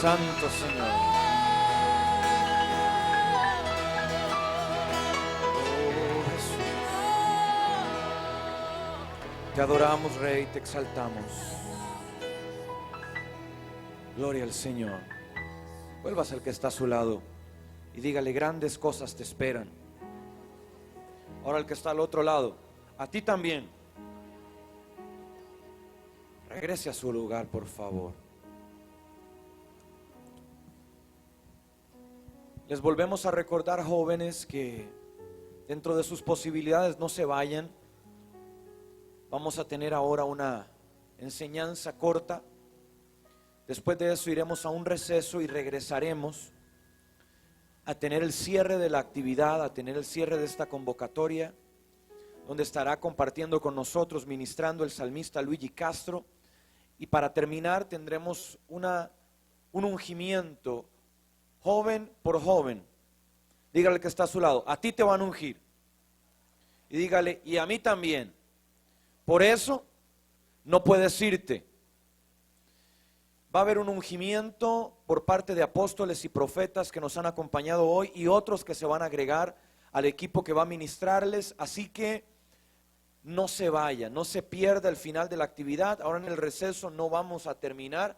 Santo, Señor. Oh, Jesús. Te adoramos, Rey, te exaltamos. Gloria al Señor. Vuelvas al que está a su lado y dígale: grandes cosas te esperan. Ahora el que está al otro lado, a ti también. Regrese a su lugar, por favor. Les volvemos a recordar, jóvenes, que dentro de sus posibilidades no se vayan. Vamos a tener ahora una enseñanza corta. Después de eso iremos a un receso y regresaremos a tener el cierre de la actividad, a tener el cierre de esta convocatoria, donde estará compartiendo con nosotros, ministrando el salmista Luigi Castro. Y para terminar tendremos un ungimiento joven por joven. Dígale que está a su lado: a ti te van a ungir. Y dígale: y a mí también. Por eso no puedes irte. Va a haber un ungimiento por parte de apóstoles y profetas que nos han acompañado hoy y otros que se van a agregar al equipo que va a ministrarles. Así que no se vaya, no se pierda el final de la actividad. Ahora en el receso no vamos a terminar,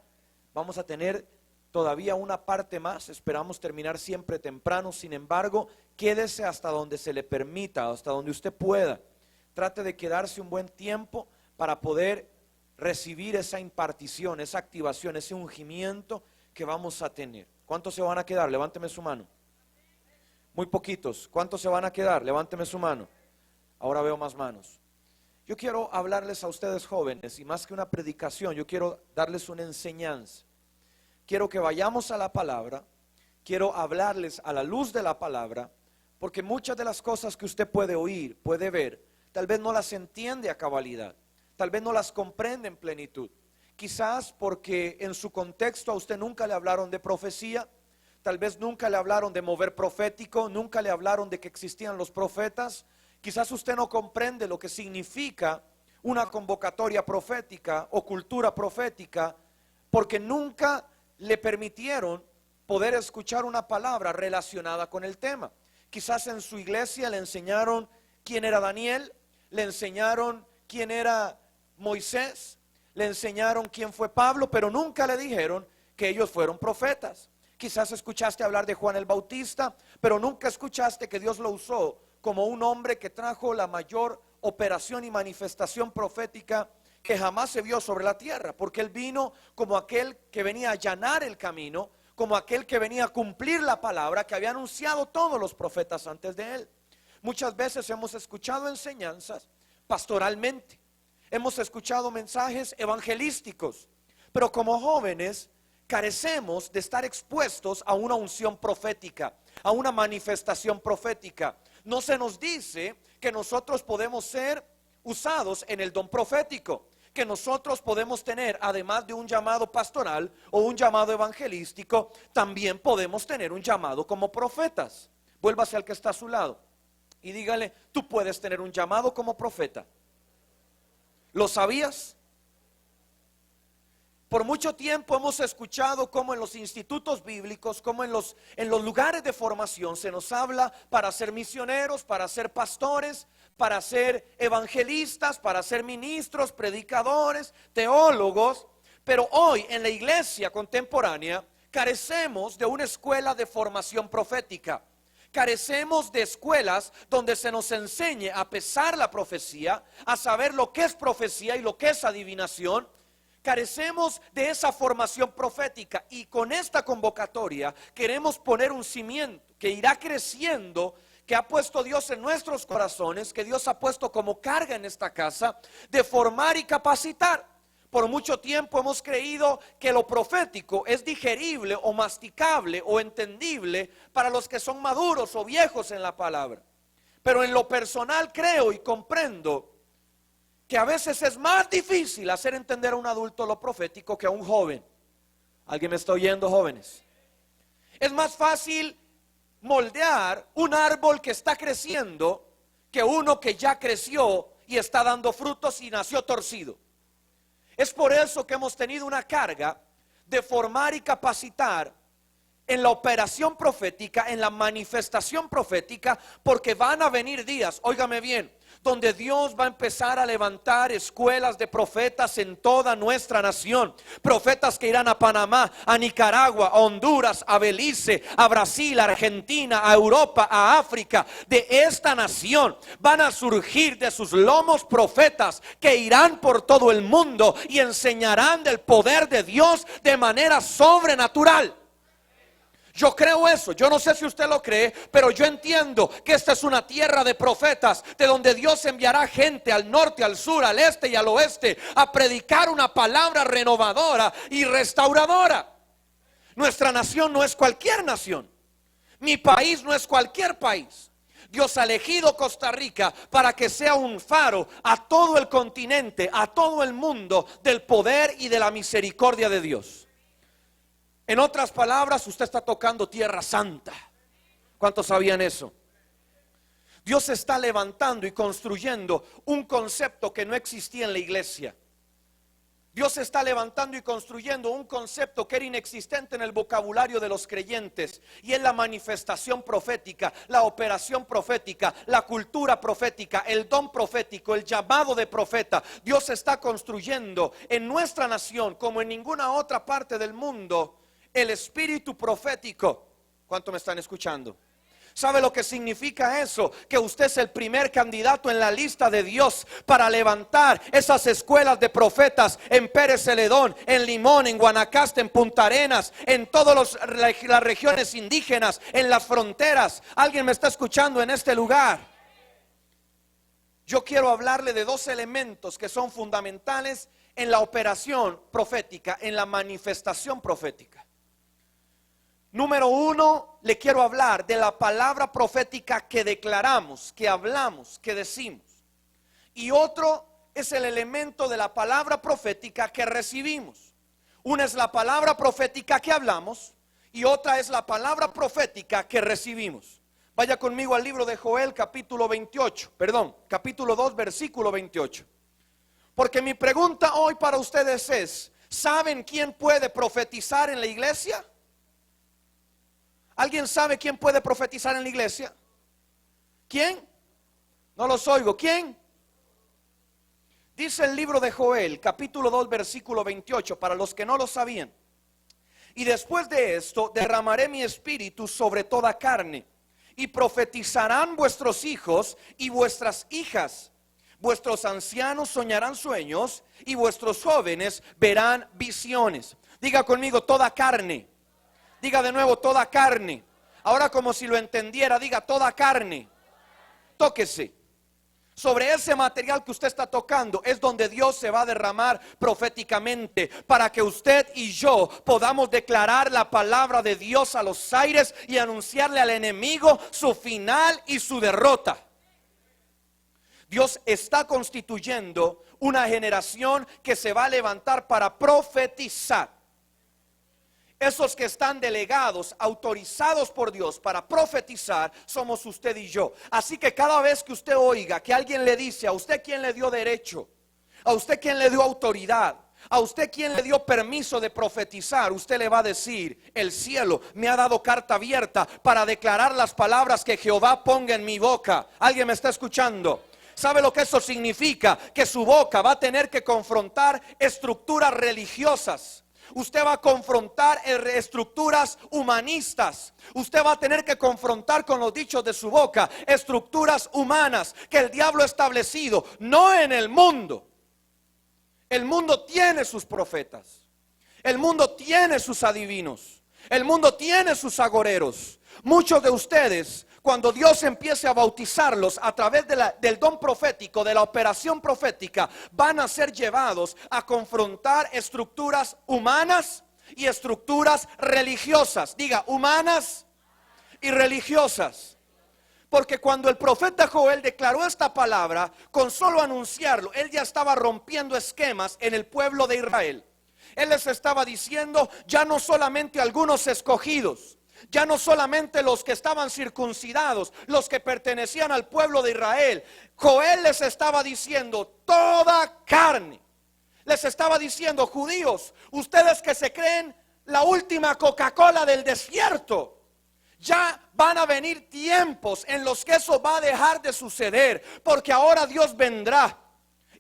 vamos a tener todavía una parte más. Esperamos terminar siempre temprano. Sin embargo, quédese hasta donde se le permita, hasta donde usted pueda. Trate de quedarse un buen tiempo para poder recibir esa impartición, esa activación, ese ungimiento que vamos a tener. ¿Cuántos se van a quedar? Levánteme su mano. Muy poquitos. ¿Cuántos se van a quedar? Levánteme su mano. Ahora veo más manos. Yo quiero hablarles a ustedes, jóvenes, y más que una predicación, yo quiero darles una enseñanza. Quiero que vayamos a la palabra, quiero hablarles a la luz de la palabra, porque muchas de las cosas que usted puede oír, puede ver, tal vez no las entiende a cabalidad, tal vez no las comprende en plenitud. Quizás porque en su contexto a usted nunca le hablaron de profecía, tal vez nunca le hablaron de mover profético, nunca le hablaron de que existían los profetas. Quizás usted no comprende lo que significa una convocatoria profética o cultura profética, porque nunca le permitieron poder escuchar una palabra relacionada con el tema. Quizás en su iglesia le enseñaron quién era Daniel, le enseñaron quién era Moisés, le enseñaron quién fue Pablo, pero nunca le dijeron que ellos fueron profetas. Quizás escuchaste hablar de Juan el Bautista, pero nunca escuchaste que Dios lo usó como un hombre que trajo la mayor operación y manifestación profética que jamás se vio sobre la tierra, porque él vino como aquel que venía a allanar el camino, como aquel que venía a cumplir la palabra que había anunciado todos los profetas antes de él. Muchas veces hemos escuchado enseñanzas pastoralmente, hemos escuchado mensajes evangelísticos, pero como jóvenes carecemos de estar expuestos a una unción profética, a una manifestación profética. No se nos dice que nosotros podemos ser usados en el don profético, que nosotros podemos tener, además de un llamado pastoral o un llamado evangelístico, también podemos tener un llamado como profetas. Vuélvase al que está a su lado y dígale: tú puedes tener un llamado como profeta. ¿Lo sabías? Por mucho tiempo hemos escuchado cómo en los institutos bíblicos, como en los lugares de formación se nos habla para ser misioneros, para ser pastores, para ser evangelistas, para ser ministros, predicadores, teólogos. Pero hoy en la iglesia contemporánea carecemos de una escuela de formación profética. Carecemos de escuelas donde se nos enseñe a pesar la profecía, a saber lo que es profecía y lo que es adivinación. Carecemos de esa formación profética, y con esta convocatoria queremos poner un cimiento que irá creciendo, que ha puesto Dios en nuestros corazones, que Dios ha puesto como carga en esta casa, de formar y capacitar. Por mucho tiempo hemos creído que lo profético es digerible o masticable o entendible para los que son maduros o viejos en la palabra. Pero en lo personal creo y comprendo que a veces es más difícil hacer entender a un adulto lo profético que a un joven. ¿Alguien me está oyendo, jóvenes? Es más fácil moldear un árbol que está creciendo que uno que ya creció y está dando frutos y nació torcido. Es por eso que hemos tenido una carga de formar y capacitar en la operación profética, en la manifestación profética, porque van a venir días, óigame bien, donde Dios va a empezar a levantar escuelas de profetas en toda nuestra nación. Profetas que irán a Panamá, a Nicaragua, a Honduras, a Belice, a Brasil, a Argentina, a Europa, a África. De esta nación van a surgir de sus lomos profetas que irán por todo el mundo y enseñarán del poder de Dios de manera sobrenatural. Yo creo eso, yo no sé si usted lo cree, pero yo entiendo que esta es una tierra de profetas, de donde Dios enviará gente al norte, al sur, al este y al oeste a predicar una palabra renovadora y restauradora. Nuestra nación no es cualquier nación, mi país no es cualquier país. Dios ha elegido Costa Rica para que sea un faro a todo el continente, a todo el mundo, del poder y de la misericordia de Dios. En otras palabras, usted está tocando tierra santa. ¿Cuántos sabían eso? Dios está levantando y construyendo un concepto que no existía en la iglesia. Dios está levantando y construyendo un concepto que era inexistente en el vocabulario de los creyentes, y es la manifestación profética, la operación profética, la cultura profética, el don profético, el llamado de profeta. Dios está construyendo en nuestra nación, como en ninguna otra parte del mundo, el espíritu profético. ¿Cuánto me están escuchando? ¿Sabe lo que significa eso? Que usted es el primer candidato en la lista de Dios para levantar esas escuelas de profetas en Pérez Celedón, en Limón, en Guanacaste, en Punta Arenas, en todas las regiones indígenas, en las fronteras. ¿Alguien me está escuchando en este lugar? Yo quiero hablarle de dos elementos que son fundamentales en la operación profética, en la manifestación profética. Número uno, le quiero hablar de la palabra profética que declaramos, que hablamos, que decimos. Y otro es el elemento de la palabra profética que recibimos. Una es la palabra profética que hablamos y otra es la palabra profética que recibimos. Vaya conmigo al libro de Joel, capítulo 2, versículo 28. Porque mi pregunta hoy para ustedes es: ¿saben quién puede profetizar en la iglesia? ¿Alguien sabe quién puede profetizar en la iglesia? ¿Quién? No los oigo. ¿Quién? Dice el libro de Joel, capítulo 2, versículo 28, para los que no lo sabían: y después de esto derramaré mi espíritu sobre toda carne, y profetizarán vuestros hijos y vuestras hijas. Vuestros ancianos soñarán sueños y vuestros jóvenes verán visiones. Diga conmigo: toda carne. Diga de nuevo: toda carne. Ahora, como si lo entendiera, diga: toda carne. Tóquese. Sobre ese material que usted está tocando es donde Dios se va a derramar proféticamente, para que usted y yo podamos declarar la palabra de Dios a los aires y anunciarle al enemigo su final y su derrota. Dios está constituyendo una generación que se va a levantar para profetizar. Esos que están delegados, autorizados por Dios para profetizar, somos usted y yo. Así que cada vez que usted oiga que alguien le dice: a usted quién le dio derecho, a usted quién le dio autoridad, a usted quién le dio permiso de profetizar, usted le va a decir: el cielo me ha dado carta abierta para declarar las palabras que Jehová ponga en mi boca. ¿Alguien me está escuchando? ¿Sabe lo que eso significa? Que su boca va a tener que confrontar estructuras religiosas. Usted va a confrontar estructuras humanistas. Usted va a tener que confrontar con los dichos de su boca estructuras humanas que el diablo ha establecido, no en el mundo. El mundo tiene sus profetas, el mundo tiene sus adivinos, el mundo tiene sus agoreros. Muchos de ustedes, cuando Dios empiece a bautizarlos a través del don profético, de la operación profética, van a ser llevados a confrontar estructuras humanas y estructuras religiosas. Diga: humanas y religiosas. Porque cuando el profeta Joel declaró esta palabra, con solo anunciarlo, él ya estaba rompiendo esquemas en el pueblo de Israel. Él les estaba diciendo: ya no solamente algunos escogidos, ya no solamente los que estaban circuncidados, los que pertenecían al pueblo de Israel. Joel les estaba diciendo: toda carne. Les estaba diciendo: judíos, ustedes que se creen la última Coca-Cola del desierto. Ya van a venir tiempos en los que eso va a dejar de suceder, porque ahora Dios vendrá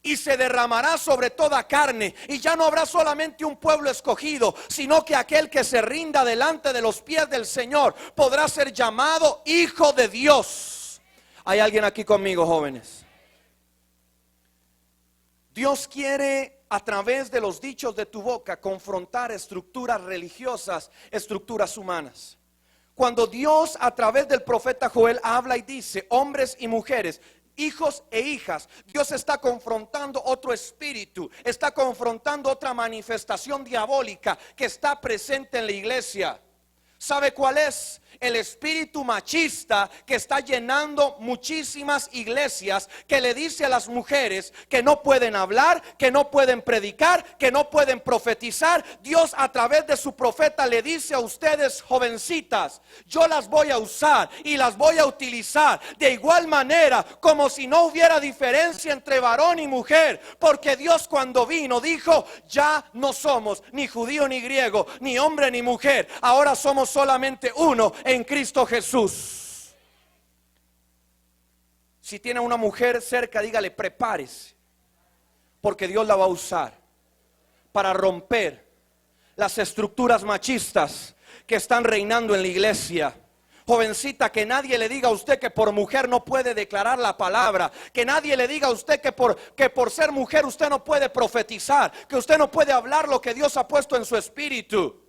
y se derramará sobre toda carne, y ya no habrá solamente un pueblo escogido, sino que aquel que se rinda delante de los pies del Señor podrá ser llamado hijo de Dios. ¿Hay alguien aquí conmigo, jóvenes? Dios quiere, a través de los dichos de tu boca, confrontar estructuras religiosas, estructuras humanas. Cuando Dios a través del profeta Joel habla y dice hombres y mujeres, hijos e hijas, Dios está confrontando otro espíritu, está confrontando otra manifestación diabólica que está presente en la iglesia. ¿Sabe cuál es? El espíritu machista que está llenando muchísimas iglesias, que le dice a las mujeres que no pueden hablar, que no pueden predicar, que no pueden profetizar. Dios a través de su profeta le dice a ustedes, jovencitas, yo las voy a usar y las voy a utilizar de igual manera, como si no hubiera diferencia entre varón y mujer, porque Dios cuando vino dijo, ya no somos ni judío ni griego, ni hombre ni mujer, ahora somos solamente uno en Cristo Jesús. Si tiene una mujer cerca, dígale, prepárese, porque Dios la va a usar para romper las estructuras machistas que están reinando en la iglesia. Jovencita, que nadie le diga a usted que por mujer no puede declarar la palabra, que nadie le diga a usted que por ser mujer usted no puede profetizar, que usted no puede hablar lo que Dios ha puesto en su espíritu.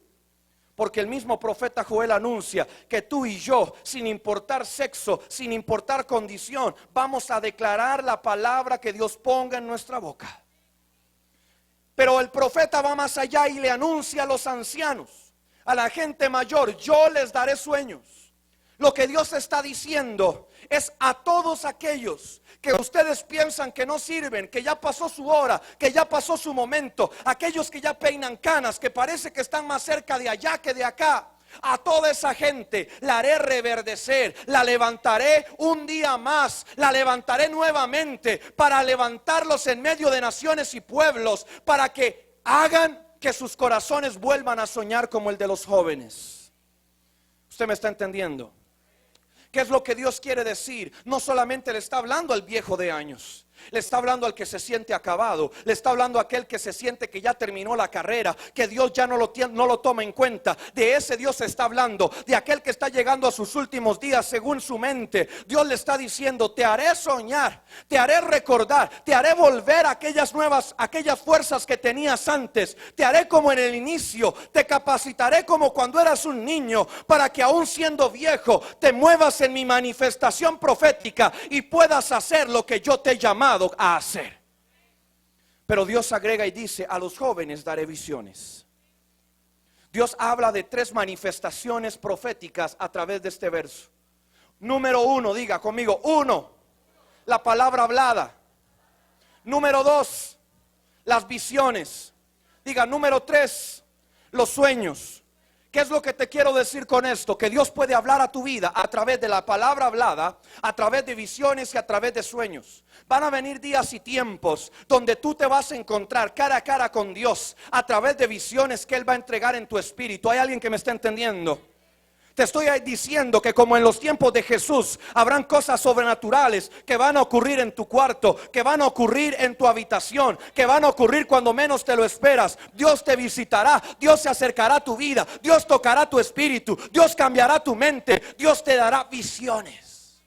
Porque el mismo profeta Joel anuncia que tú y yo, sin importar sexo, sin importar condición, vamos a declarar la palabra que Dios ponga en nuestra boca. Pero el profeta va más allá y le anuncia a los ancianos, a la gente mayor, yo les daré sueños. Lo que Dios está diciendo es a todos aquellos que ustedes piensan que no sirven, que ya pasó su hora, que ya pasó su momento, aquellos que ya peinan canas, que parece que están más cerca de allá que de acá. A toda esa gente la haré reverdecer, la levantaré un día más, la levantaré nuevamente para levantarlos en medio de naciones y pueblos, para que hagan que sus corazones vuelvan a soñar como el de los jóvenes. ¿Usted me está entendiendo? ¿Qué es lo que Dios quiere decir? No solamente le está hablando al viejo de años, le está hablando al que se siente acabado, le está hablando a aquel que se siente que ya terminó la carrera, que Dios ya no lo toma en cuenta. De ese Dios se está hablando, de aquel que está llegando a sus últimos días según su mente. Dios le está diciendo, te haré soñar, te haré recordar, te haré volver a aquellas fuerzas que tenías antes. Te haré como en el inicio, te capacitaré como cuando eras un niño, para que aún siendo viejo te muevas en mi manifestación profética y puedas hacer lo que yo te he llamado a hacer. Pero Dios agrega y dice, a los jóvenes daré visiones. Dios habla de 3 manifestaciones proféticas a través de este verso. Número 1, diga conmigo, 1, la palabra hablada. Número 2, las visiones. Diga, número 3, los sueños. ¿Qué es lo que te quiero decir con esto? Que Dios puede hablar a tu vida a través de la palabra hablada, a través de visiones y a través de sueños. Van a venir días y tiempos donde tú te vas a encontrar cara a cara con Dios a través de visiones que Él va a entregar en tu espíritu. ¿Hay alguien que me está entendiendo? Te estoy diciendo que como en los tiempos de Jesús habrán cosas sobrenaturales que van a ocurrir en tu cuarto, que van a ocurrir en tu habitación, que van a ocurrir cuando menos te lo esperas. Dios te visitará, Dios se acercará a tu vida, Dios tocará tu espíritu, Dios cambiará tu mente, Dios te dará visiones.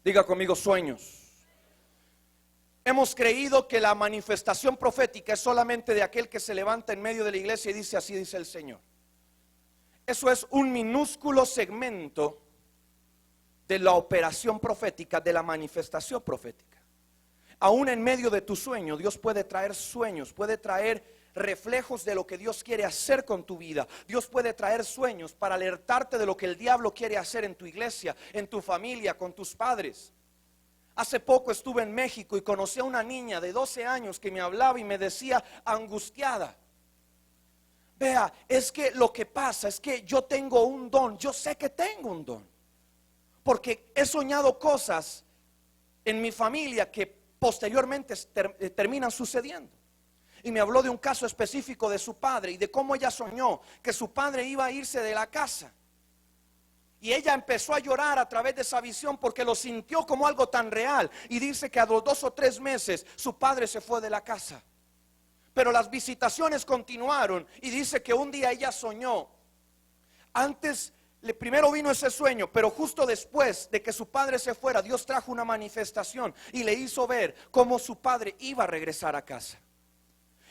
Diga conmigo, sueños. Hemos creído que la manifestación profética es solamente de aquel que se levanta en medio de la iglesia y dice, así dice el Señor. Eso es un minúsculo segmento de la operación profética, de la manifestación profética. Aún en medio de tu sueño, Dios puede traer sueños, puede traer reflejos de lo que Dios quiere hacer con tu vida. Dios puede traer sueños para alertarte de lo que el diablo quiere hacer en tu iglesia, en tu familia, con tus padres. Hace poco estuve en México y conocí a una niña de 12 años que me hablaba y me decía angustiada. Vea, es que lo que pasa es que yo tengo un don, yo sé que tengo un don, porque he soñado cosas en mi familia que posteriormente terminan sucediendo. Y me habló de un caso específico de su padre y de cómo ella soñó que su padre iba a irse de la casa. Y ella empezó a llorar a través de esa visión porque lo sintió como algo tan real. Y dice que a los 2 o 3 meses su padre se fue de la casa. Pero las visitaciones continuaron y dice que un día ella soñó. Primero vino ese sueño, pero justo después de que su padre se fuera, Dios trajo una manifestación y le hizo ver cómo su padre iba a regresar a casa.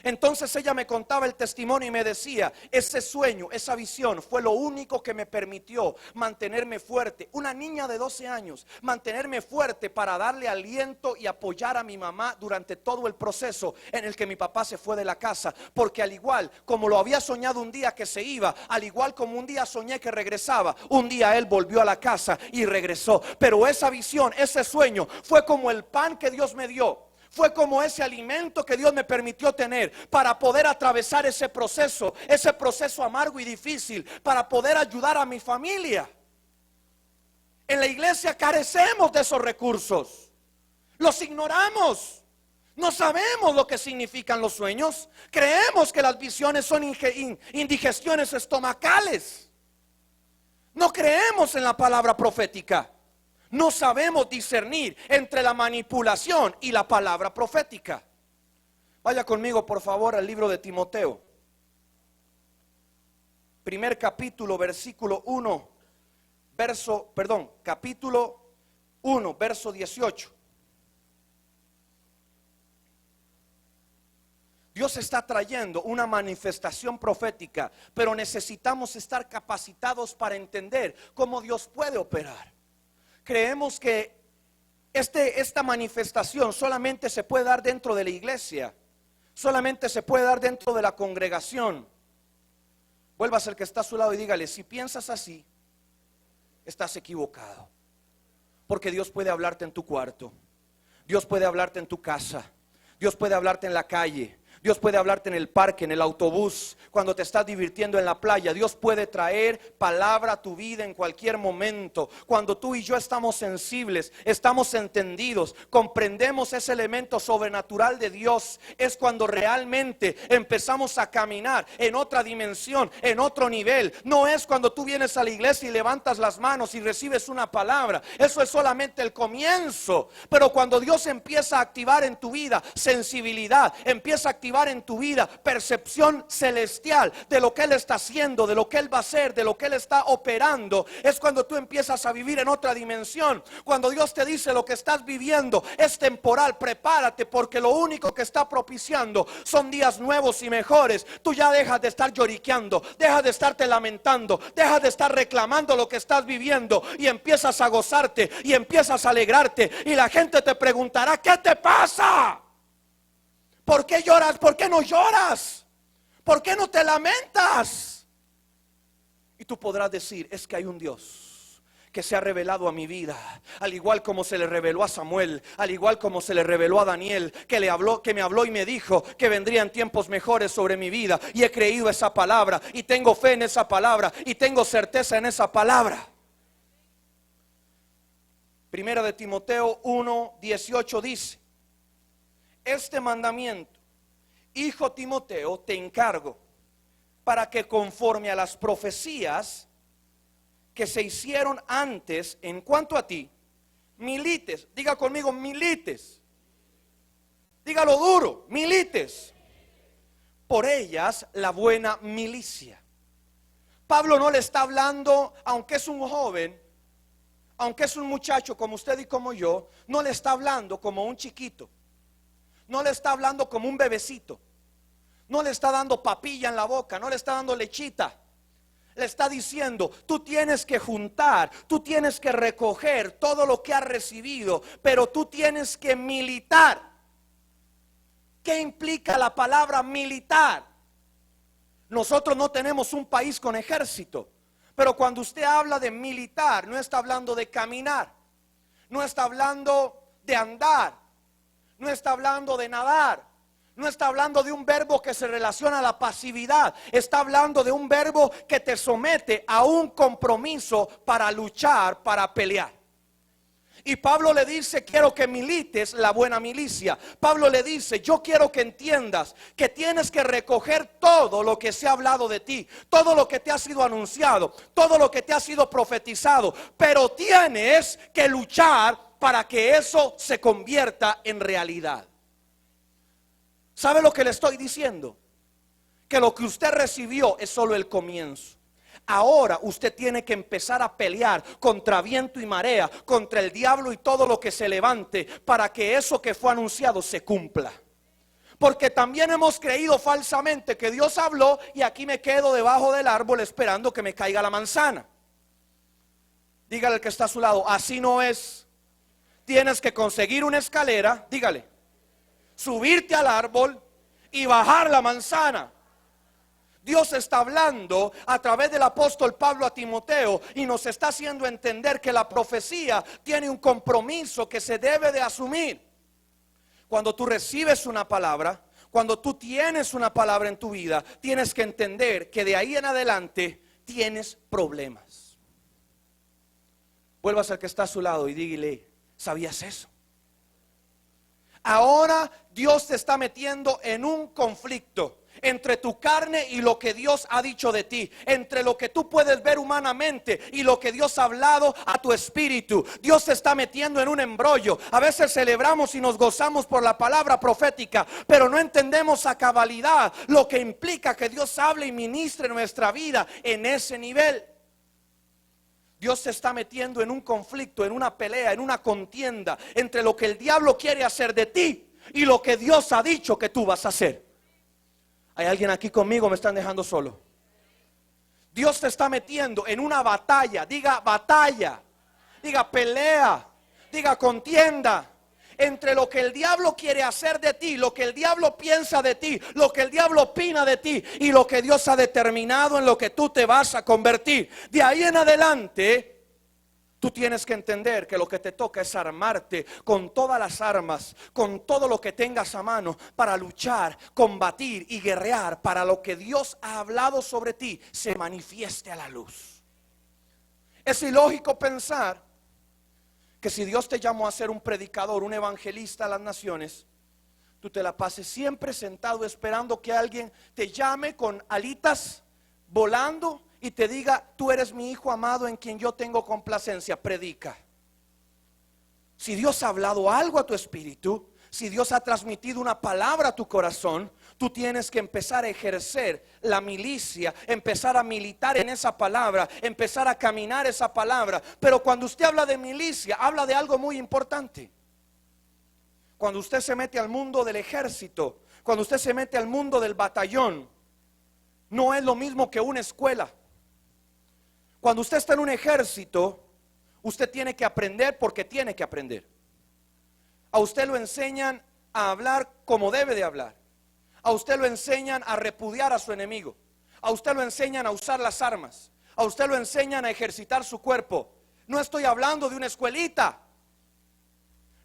Entonces ella me contaba el testimonio y me decía, ese sueño, esa visión fue lo único que me permitió mantenerme fuerte. Una niña de 12 años, mantenerme fuerte para darle aliento y apoyar a mi mamá durante todo el proceso en el que mi papá se fue de la casa. Porque al igual como lo había soñado un día que se iba, al igual como un día soñé que regresaba, un día él volvió a la casa y regresó. Pero esa visión, ese sueño fue como el pan que Dios me dio. Fue como ese alimento que Dios me permitió tener para poder atravesar ese proceso amargo y difícil, para poder ayudar a mi familia. En la iglesia carecemos de esos recursos, los ignoramos, no sabemos lo que significan los sueños, creemos que las visiones son indigestiones estomacales, no creemos en la palabra profética. No sabemos discernir entre la manipulación y la palabra profética. Vaya conmigo por favor al libro de Timoteo. Primer capítulo, versículo 1, capítulo 1, verso 18. Dios está trayendo una manifestación profética, pero necesitamos estar capacitados para entender cómo Dios puede operar. Creemos que esta manifestación solamente se puede dar dentro de la iglesia, solamente se puede dar dentro de la congregación. Vuélvase al que está a su lado y dígale, si piensas así, estás equivocado. Porque Dios puede hablarte en tu cuarto, Dios puede hablarte en tu casa, Dios puede hablarte en la calle, Dios puede hablarte en el parque, en el autobús, cuando te estás divirtiendo en la playa. Dios puede traer palabra a tu vida en cualquier momento. Cuando tú y yo estamos sensibles, estamos entendidos, comprendemos ese elemento sobrenatural de Dios, es cuando realmente empezamos a caminar en otra dimensión, en otro nivel. No es cuando tú vienes a la iglesia y levantas las manos y recibes una palabra. Eso es solamente el comienzo. Pero cuando Dios empieza a activar en tu vida sensibilidad, empieza a activar en tu vida percepción celestial de lo que Él está haciendo, de lo que Él va a hacer, de lo que Él está operando, es cuando tú empiezas a vivir en otra dimensión. Cuando Dios te dice lo que estás viviendo es temporal, prepárate, porque lo único que está propiciando son días nuevos y mejores. Tú ya dejas de estar lloriqueando, dejas de estarte lamentando, dejas de estar reclamando lo que estás viviendo y empiezas a gozarte y empiezas a alegrarte, y la gente te preguntará, ¿qué te pasa? ¿Por qué lloras? ¿Por qué no lloras? ¿Por qué no te lamentas? Y tú podrás decir, es que hay un Dios que se ha revelado a mi vida, al igual como se le reveló a Samuel, al igual como se le reveló a Daniel, que me habló y me dijo que vendrían tiempos mejores sobre mi vida, y he creído esa palabra y tengo fe en esa palabra y tengo certeza en esa palabra. Primera de Timoteo 1:18 dice, este mandamiento, hijo Timoteo, te encargo, para que conforme a las profecías que se hicieron antes en cuanto a ti, milites. Diga conmigo, milites. Dígalo duro, milites. Por ellas la buena milicia. Pablo no le está hablando, aunque es un joven, aunque es un muchacho como usted y como yo, no le está hablando como un chiquito. No le está hablando como un bebecito. No le está dando papilla en la boca, no le está dando lechita. Le está diciendo, tú tienes que juntar, tú tienes que recoger todo lo que has recibido, pero tú tienes que militar. ¿Qué implica la palabra militar? Nosotros no tenemos un país con ejército, pero cuando usted habla de militar, no está hablando de caminar, no está hablando de andar, no está hablando de nadar, no está hablando de un verbo que se relaciona a la pasividad. Está hablando de un verbo que te somete a un compromiso para luchar, para pelear. Y Pablo le dice, quiero que milites la buena milicia. Pablo le dice, yo quiero que entiendas que tienes que recoger todo lo que se ha hablado de ti, todo lo que te ha sido anunciado, todo lo que te ha sido profetizado, pero tienes que luchar para que eso se convierta en realidad. ¿Sabe lo que le estoy diciendo? Que lo que usted recibió es solo el comienzo. Ahora usted tiene que empezar a pelear contra viento y marea, contra el diablo y todo lo que se levante, para que eso que fue anunciado se cumpla. Porque también hemos creído falsamente que Dios habló y aquí me quedo debajo del árbol esperando que me caiga la manzana. Dígale al que está a su lado, así no es. Tienes que conseguir una escalera, dígale, subirte al árbol y bajar la manzana. Dios está hablando a través del apóstol Pablo a Timoteo y nos está haciendo entender que la profecía tiene un compromiso que se debe de asumir. Cuando tú recibes una palabra, cuando tú tienes una palabra en tu vida, tienes que entender que de ahí en adelante tienes problemas. Vuelvas al que está a su lado y dígale, ¿sabías eso? Ahora Dios te está metiendo en un conflicto entre tu carne y lo que Dios ha dicho de ti, entre lo que tú puedes ver humanamente y lo que Dios ha hablado a tu espíritu. Dios te está metiendo en un embrollo. A veces celebramos y nos gozamos por la palabra profética, pero no entendemos a cabalidad lo que implica que Dios hable y ministre nuestra vida en ese nivel. Dios se está metiendo en un conflicto, en una pelea, en una contienda entre lo que el diablo quiere hacer de ti y lo que Dios ha dicho que tú vas a hacer. ¿Hay alguien aquí conmigo? ¿Me están dejando solo? Dios te está metiendo en una batalla. Diga batalla, diga pelea, diga contienda entre lo que el diablo quiere hacer de ti, lo que el diablo piensa de ti, lo que el diablo opina de ti y lo que Dios ha determinado en lo que tú te vas a convertir. De ahí en adelante tú tienes que entender que lo que te toca es armarte con todas las armas, con todo lo que tengas a mano para luchar, combatir y guerrear para lo que Dios ha hablado sobre ti se manifieste a la luz. Es ilógico pensar que si Dios te llamó a ser un predicador, un evangelista a las naciones, tú te la pases siempre sentado esperando que alguien te llame con alitas volando y te diga, tú eres mi hijo amado en quien yo tengo complacencia. Predica. Si Dios ha hablado algo a tu espíritu, si Dios ha transmitido una palabra a tu corazón, tú tienes que empezar a ejercer la milicia, empezar a militar en esa palabra, empezar a caminar esa palabra. Pero cuando usted habla de milicia, habla de algo muy importante. Cuando usted se mete al mundo del ejército, cuando usted se mete al mundo del batallón, no es lo mismo que una escuela. Cuando usted está en un ejército, usted tiene que aprender porque tiene que aprender. A usted lo enseñan a hablar como debe de hablar. A usted lo enseñan a repudiar a su enemigo. A usted lo enseñan a usar las armas. A usted lo enseñan a ejercitar su cuerpo. No estoy hablando de una escuelita.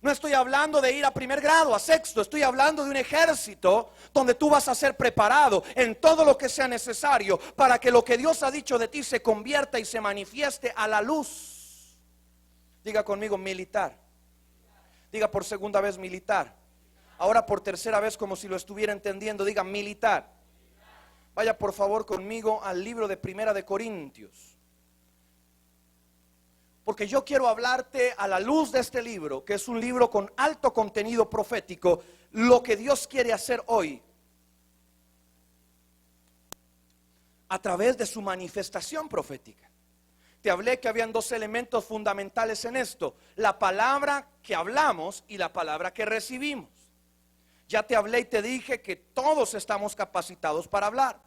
No estoy hablando de ir a primer grado, a sexto. Estoy hablando de un ejército donde tú vas a ser preparado en todo lo que sea necesario para que lo que Dios ha dicho de ti se convierta y se manifieste a la luz. Diga conmigo militar. Diga por segunda vez militar. Ahora por tercera vez como si lo estuviera entendiendo. Diga militar. Vaya por favor conmigo al libro de Primera de Corintios. Porque yo quiero hablarte a la luz de este libro, que es un libro con alto contenido profético, lo que Dios quiere hacer hoy a través de su manifestación profética. Te hablé que habían dos elementos fundamentales en esto: la palabra que hablamos y la palabra que recibimos. Ya te hablé y te dije que todos estamos capacitados para hablar.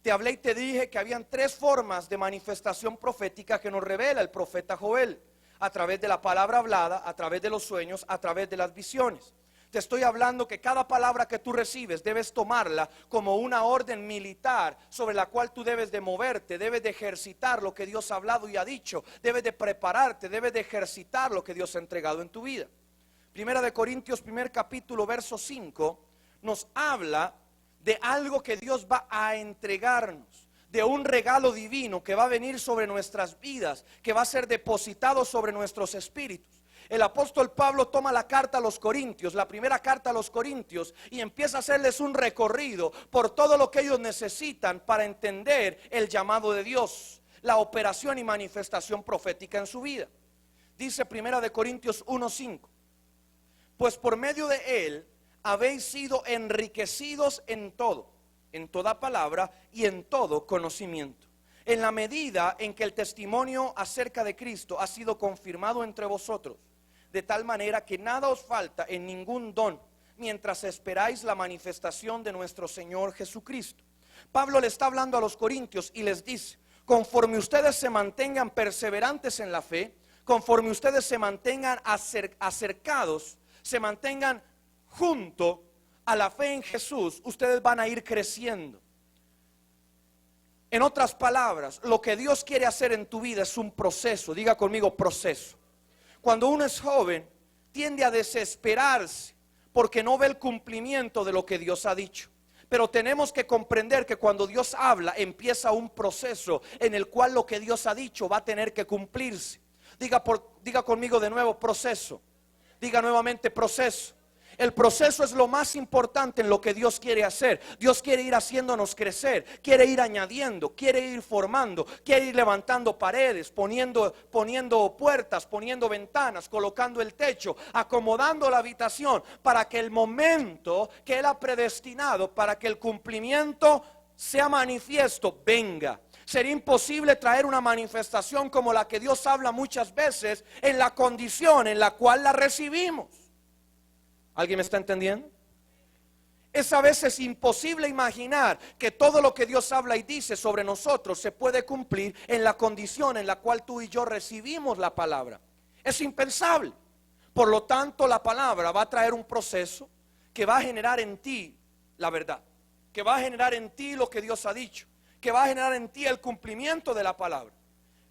Te hablé y te dije que habían tres formas de manifestación profética que nos revela el profeta Joel: a través de la palabra hablada, a través de los sueños, a través de las visiones. Te estoy hablando que cada palabra que tú recibes debes tomarla como una orden militar sobre la cual tú debes de moverte, debes de ejercitar lo que Dios ha hablado y ha dicho, debes de prepararte, debes de ejercitar lo que Dios ha entregado en tu vida. Primera de Corintios, primer capítulo, verso 5, nos habla de algo que Dios va a entregarnos, de un regalo divino que va a venir sobre nuestras vidas, que va a ser depositado sobre nuestros espíritus. el apóstol Pablo toma la carta a los Corintios, la primera carta a los Corintios, y empieza a hacerles un recorrido por todo lo que ellos necesitan para entender el llamado de Dios, la operación y manifestación profética en su vida. Dice primera de Corintios 1:5: pues por medio de él habéis sido enriquecidos en todo, en toda palabra y en todo conocimiento, en la medida en que el testimonio acerca de Cristo ha sido confirmado entre vosotros, de tal manera que nada os falta en ningún don, mientras esperáis la manifestación de nuestro Señor Jesucristo. Pablo le está hablando a los corintios y les dice: conforme ustedes se mantengan perseverantes en la fe, conforme ustedes se mantengan acercados, se mantengan junto a la fe en Jesús, ustedes van a ir creciendo. En otras palabras, lo que Dios quiere hacer en tu vida es un proceso. Diga conmigo: proceso. Cuando uno es joven, tiende a desesperarse porque no ve el cumplimiento de lo que Dios ha dicho. Pero tenemos que comprender que cuando Dios habla, empieza un proceso en el cual lo que Dios ha dicho va a tener que cumplirse. Diga conmigo de nuevo: proceso. Diga nuevamente: proceso. El proceso es lo más importante en lo que Dios quiere hacer. Dios quiere ir haciéndonos crecer, quiere ir añadiendo, quiere ir formando, quiere ir levantando paredes, poniendo puertas, poniendo ventanas, colocando el techo, acomodando la habitación, para que el momento que Él ha predestinado para que el cumplimiento sea manifiesto venga. Sería imposible traer una manifestación como la que Dios habla muchas veces en la condición en la cual la recibimos. ¿Alguien me está entendiendo? Es a veces imposible imaginar que todo lo que Dios habla y dice sobre nosotros se puede cumplir en la condición en la cual tú y yo recibimos la palabra. Es impensable. Por lo tanto, la palabra va a traer un proceso que va a generar en ti la verdad, que va a generar en ti lo que Dios ha dicho, que va a generar en ti el cumplimiento de la palabra.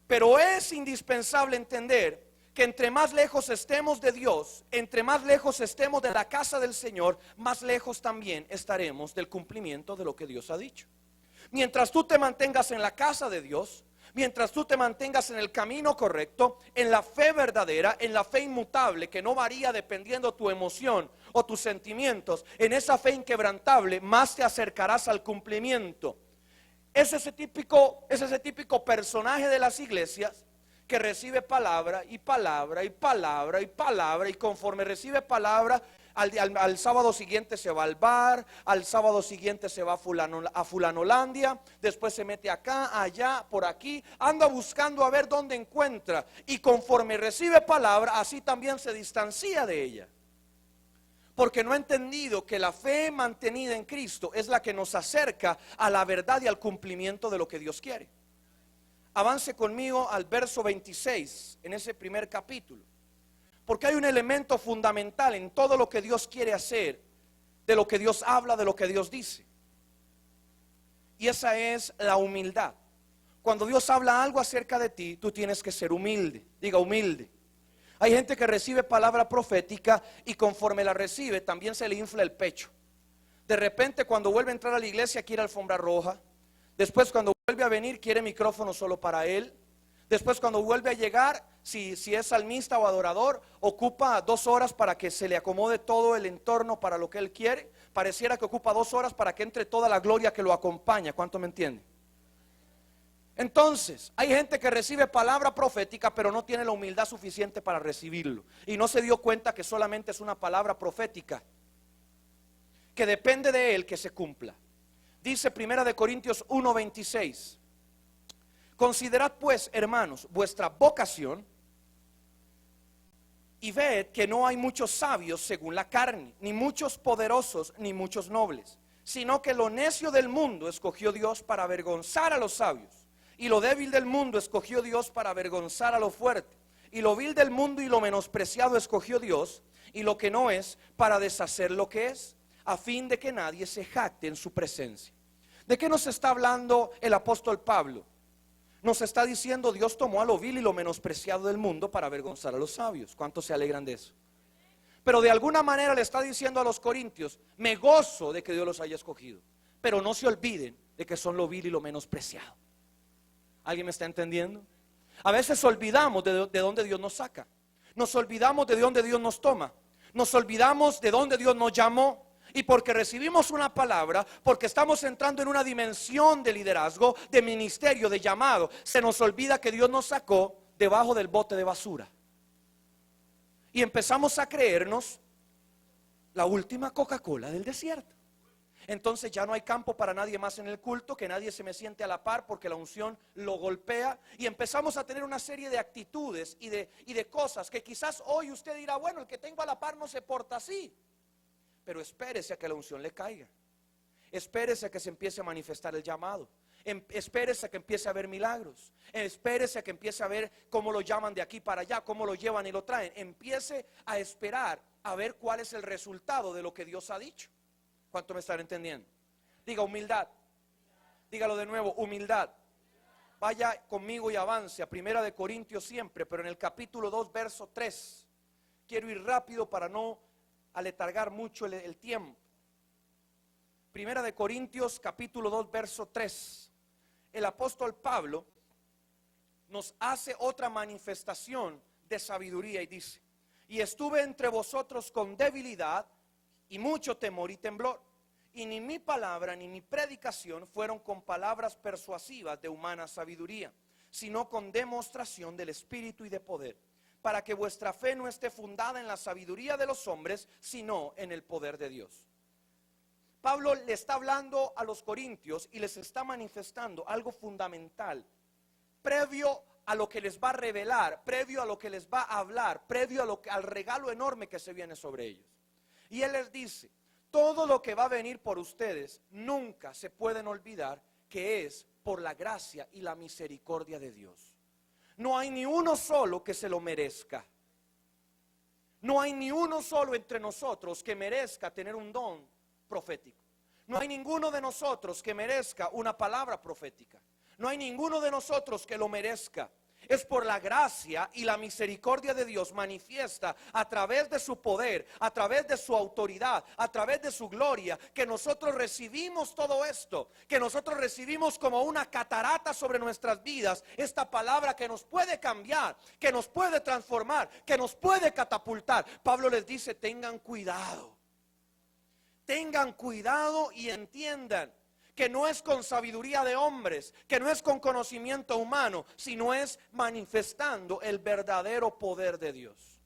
Pero es indispensable entender que entre más lejos estemos de Dios, entre más lejos estemos de la casa del Señor, más lejos también estaremos del cumplimiento de lo que Dios ha dicho. Mientras tú te mantengas en la casa de Dios, mientras tú te mantengas en el camino correcto, en la fe verdadera, en la fe inmutable que no varía dependiendo tu emoción o tus sentimientos, en esa fe inquebrantable, más te acercarás al cumplimiento. Es ese típico personaje de las iglesias que recibe palabra y palabra y palabra y palabra, y conforme recibe palabra, al sábado siguiente se va al bar, al sábado siguiente se va a Fulanolandia, después se mete acá, allá, por aquí, anda buscando a ver dónde encuentra, y conforme recibe palabra, así también se distancia de ella, porque no ha entendido que la fe mantenida en Cristo es la que nos acerca a la verdad y al cumplimiento de lo que Dios quiere. Avance conmigo al verso 26, en ese primer capítulo, porque hay un elemento fundamental en todo lo que Dios quiere hacer, de lo que Dios habla, de lo que Dios dice, y esa es la humildad. Cuando Dios habla algo acerca de ti, tú tienes que ser humilde. Diga: humilde. Hay gente que recibe palabra profética y conforme la recibe también se le infla el pecho. De repente, cuando vuelve a entrar a la iglesia, quiere alfombra roja. Después, cuando vuelve a venir, quiere micrófono solo para él. Después, cuando vuelve a llegar, si es salmista o adorador, ocupa 2 horas para que se le acomode todo el entorno para lo que él quiere. Pareciera que ocupa 2 horas para que entre toda la gloria que lo acompaña. ¿Cuánto me entiende? Entonces, hay gente que recibe palabra profética, pero no tiene la humildad suficiente para recibirlo, y no se dio cuenta que solamente es una palabra profética, que depende de él que se cumpla. Dice primera de Corintios 1:26: considerad pues, hermanos, vuestra vocación, y ved que no hay muchos sabios según la carne, ni muchos poderosos, ni muchos nobles, sino que lo necio del mundo escogió Dios para avergonzar a los sabios, y lo débil del mundo escogió Dios para avergonzar a lo fuerte, y lo vil del mundo y lo menospreciado escogió Dios, y lo que no es, para deshacer lo que es, a fin de que nadie se jacte en su presencia. ¿De qué nos está hablando el apóstol Pablo? Nos está diciendo: Dios tomó a lo vil y lo menospreciado del mundo para avergonzar a los sabios. ¿Cuántos se alegran de eso? Pero de alguna manera le está diciendo a los corintios: me gozo de que Dios los haya escogido, pero no se olviden de que son lo vil y lo menospreciado. ¿Alguien me está entendiendo? A veces olvidamos de dónde Dios nos saca. Nos olvidamos de dónde Dios nos toma. Nos olvidamos de dónde Dios nos llamó. Y porque recibimos una palabra, porque estamos entrando en una dimensión de liderazgo, de ministerio, de llamado, se nos olvida que Dios nos sacó debajo del bote de basura. Y empezamos a creernos la última Coca-Cola del desierto. Entonces ya no hay campo para nadie más en el culto, que nadie se me siente a la par porque la unción lo golpea. Y empezamos a tener una serie de actitudes y de cosas que quizás hoy usted dirá, bueno, el que tengo a la par no se porta así. Pero espérese a que la unción le caiga. Espérese a que se empiece a manifestar el llamado. Espérese a que empiece a ver milagros. Espérese a que empiece a ver cómo lo llaman de aquí para allá, cómo lo llevan y lo traen. Empiece a esperar a ver cuál es el resultado de lo que Dios ha dicho. ¿Cuánto me están entendiendo? Diga humildad. Dígalo de nuevo, humildad. Vaya conmigo y avance a 1 Corintios siempre, pero en el capítulo 2, verso 3. Quiero ir rápido para no aletargar mucho el tiempo. 1 Corintios capítulo 2, verso 3. El apóstol Pablo nos hace otra manifestación de sabiduría y dice: y estuve entre vosotros con debilidad y mucho temor y temblor, y ni mi palabra ni mi predicación fueron con palabras persuasivas de humana sabiduría, sino con demostración del Espíritu y de poder, para que vuestra fe no esté fundada en la sabiduría de los hombres, sino en el poder de Dios. Pablo le está hablando a los corintios y les está manifestando algo fundamental, previo a lo que les va a revelar, previo a lo que les va a hablar, previo al regalo enorme que se viene sobre ellos. Y él les dice: todo lo que va a venir por ustedes, nunca se pueden olvidar que es por la gracia y la misericordia de Dios. No hay ni uno solo que se lo merezca. No hay ni uno solo entre nosotros que merezca tener un don profético. No hay ninguno de nosotros que merezca una palabra profética. No hay ninguno de nosotros que lo merezca. Es por la gracia y la misericordia de Dios manifiesta a través de su poder, a través de su autoridad, a través de su gloria, que nosotros recibimos todo esto, que nosotros recibimos como una catarata sobre nuestras vidas, esta palabra que nos puede cambiar, que nos puede transformar, que nos puede catapultar. Pablo les dice: tengan cuidado y entiendan que no es con sabiduría de hombres, que no es con conocimiento humano, sino es manifestando el verdadero poder de Dios.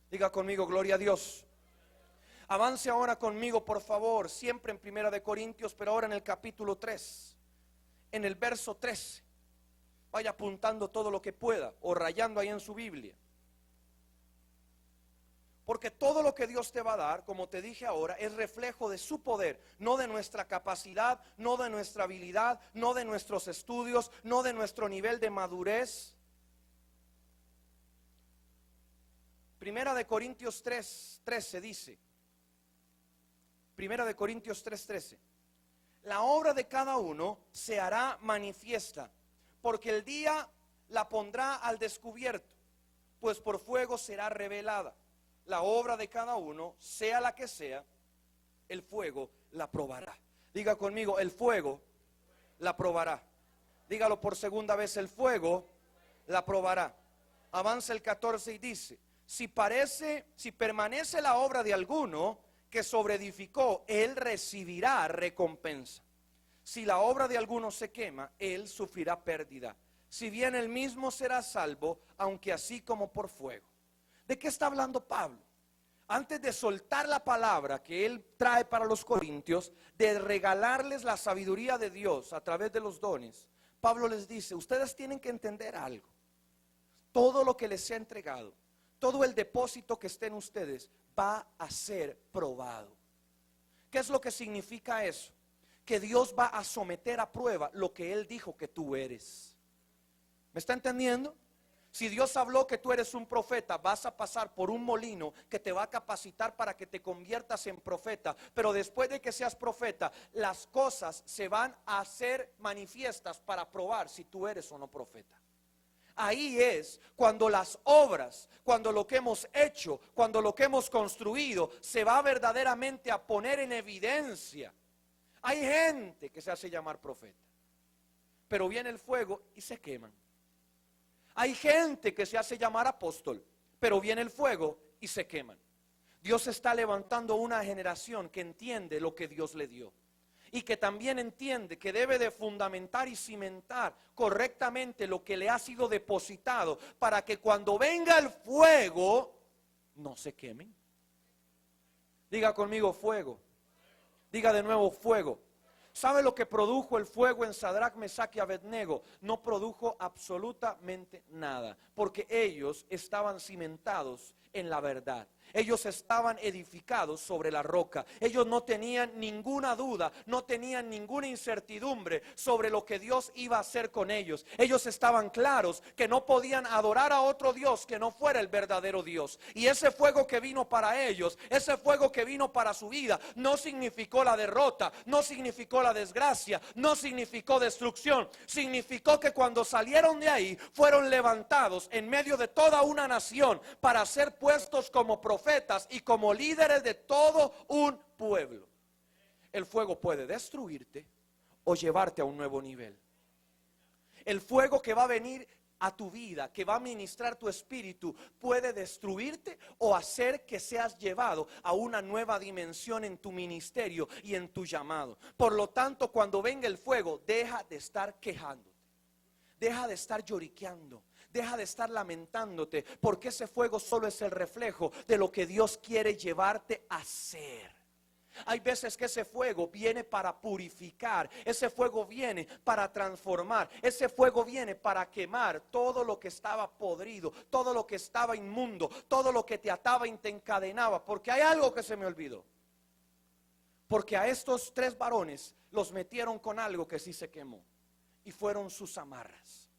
Diga conmigo, gloria a Dios. Avance ahora conmigo, por favor, siempre en 1 Corintios, pero ahora en el capítulo 3, en el verso 13. Vaya apuntando todo lo que pueda o rayando ahí en su Biblia. Porque todo lo que Dios te va a dar, como te dije ahora, es reflejo de su poder, no de nuestra capacidad, no de nuestra habilidad, no de nuestros estudios, no de nuestro nivel de madurez. 1 Corintios 3:13 dice, 1 Corintios 3:13, la obra de cada uno se hará manifiesta, porque el día la pondrá al descubierto, pues por fuego será revelada. La obra de cada uno, sea la que sea, el fuego la probará. Diga conmigo, el fuego la probará. Dígalo por segunda vez, el fuego la probará. Avanza el 14 y dice: si permanece la obra de alguno que sobreedificó, él recibirá recompensa. Si la obra de alguno se quema, él sufrirá pérdida. Si bien él mismo será salvo, aunque así como por fuego. ¿De qué está hablando Pablo? Antes de soltar la palabra que él trae para los corintios, de regalarles la sabiduría de Dios a través de los dones, Pablo les dice: ustedes tienen que entender algo. Todo lo que les he entregado, todo el depósito que esté en ustedes, va a ser probado. ¿Qué es lo que significa eso? Que Dios va a someter a prueba lo que Él dijo que tú eres. ¿Me está entendiendo? Si Dios habló que tú eres un profeta, vas a pasar por un molino que te va a capacitar para que te conviertas en profeta. Pero después de que seas profeta, las cosas se van a hacer manifiestas para probar si tú eres o no profeta. Ahí es cuando las obras, cuando lo que hemos hecho, cuando lo que hemos construido se va verdaderamente a poner en evidencia. Hay gente que se hace llamar profeta, pero viene el fuego y se queman. Hay gente que se hace llamar apóstol, pero viene el fuego y se queman. Dios está levantando una generación que entiende lo que Dios le dio y que también entiende que debe de fundamentar y cimentar correctamente lo que le ha sido depositado para que cuando venga el fuego no se quemen. Diga conmigo fuego. Diga de nuevo fuego. ¿Sabe lo que produjo el fuego en Sadrach, Mesach y Abednego? No produjo absolutamente nada, porque ellos estaban cimentados en la verdad. Ellos estaban edificados sobre la roca. Ellos no tenían ninguna duda, no tenían ninguna incertidumbre sobre lo que Dios iba a hacer con ellos. Ellos estaban claros que no podían adorar a otro Dios que no fuera el verdadero Dios. Y ese fuego que vino para ellos, ese fuego que vino para su vida, no significó la derrota, no significó la desgracia, no significó destrucción. Significó que cuando salieron de ahí, fueron levantados en medio de toda una nación para ser puestos como profetas y como líderes de todo un pueblo. El fuego puede destruirte o llevarte a un nuevo nivel. El fuego que va a venir a tu vida, que va a ministrar tu espíritu, puede destruirte o hacer que seas llevado a una nueva dimensión en tu ministerio y en tu llamado. Por lo tanto, cuando venga el fuego, deja de estar quejándote. Deja de estar lloriqueando, deja de estar lamentándote, porque ese fuego solo es el reflejo de lo que Dios quiere llevarte a ser. Hay veces que ese fuego viene para purificar, ese fuego viene para transformar, ese fuego viene para quemar todo lo que estaba podrido, todo lo que estaba inmundo, todo lo que te ataba y te encadenaba. Porque hay algo que se me olvidó. Porque a estos 3 varones los metieron con algo que sí se quemó. Y fueron sus amarras,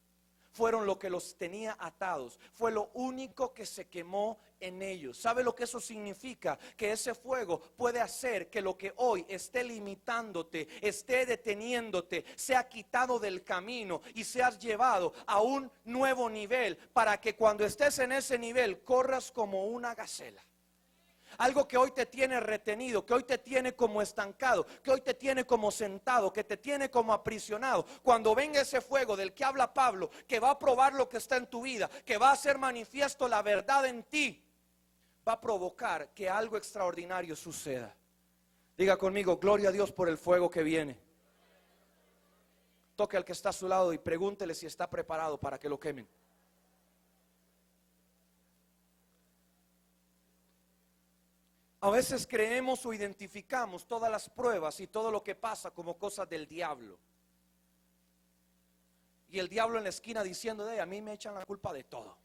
fueron lo que los tenía atados, fue lo único que se quemó en ellos. ¿Sabe lo que eso significa? Que ese fuego puede hacer que lo que hoy esté limitándote, esté deteniéndote, sea quitado del camino y seas llevado a un nuevo nivel, para que cuando estés en ese nivel corras como una gacela. Algo que hoy te tiene retenido, que hoy te tiene como estancado, que hoy te tiene como sentado, que te tiene como aprisionado. Cuando venga ese fuego del que habla Pablo, que va a probar lo que está en tu vida, que va a hacer manifiesto la verdad en ti, va a provocar que algo extraordinario suceda. Diga conmigo, gloria a Dios por el fuego que viene. Toque al que está a su lado y pregúntele si está preparado para que lo quemen. A veces creemos o identificamos todas las pruebas y todo lo que pasa como cosas del diablo. Y el diablo en la esquina diciendo, a mí me echan la culpa de todo.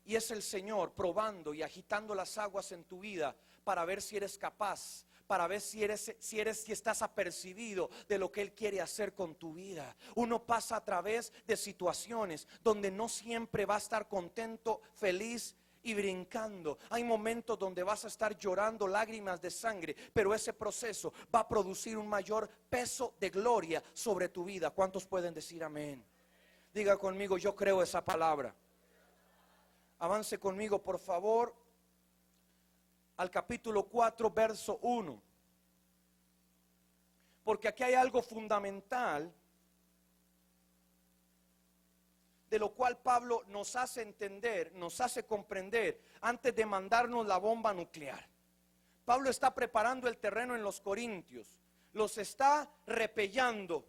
Y es el Señor probando y agitando las aguas en tu vida para ver si eres capaz, para ver si estás apercibido de lo que Él quiere hacer con tu vida. Uno pasa a través de situaciones donde no siempre va a estar contento, feliz y brincando. Hay momentos donde vas a estar llorando lágrimas de sangre, pero ese proceso va a producir un mayor peso de gloria sobre tu vida. ¿Cuántos pueden decir amén? Diga conmigo, yo creo esa palabra. Avance conmigo, por favor, al capítulo 4, verso 1. Porque aquí hay algo fundamental de lo cual Pablo nos hace entender, nos hace comprender antes de mandarnos la bomba nuclear. Pablo está preparando el terreno en los Corintios, los está repellando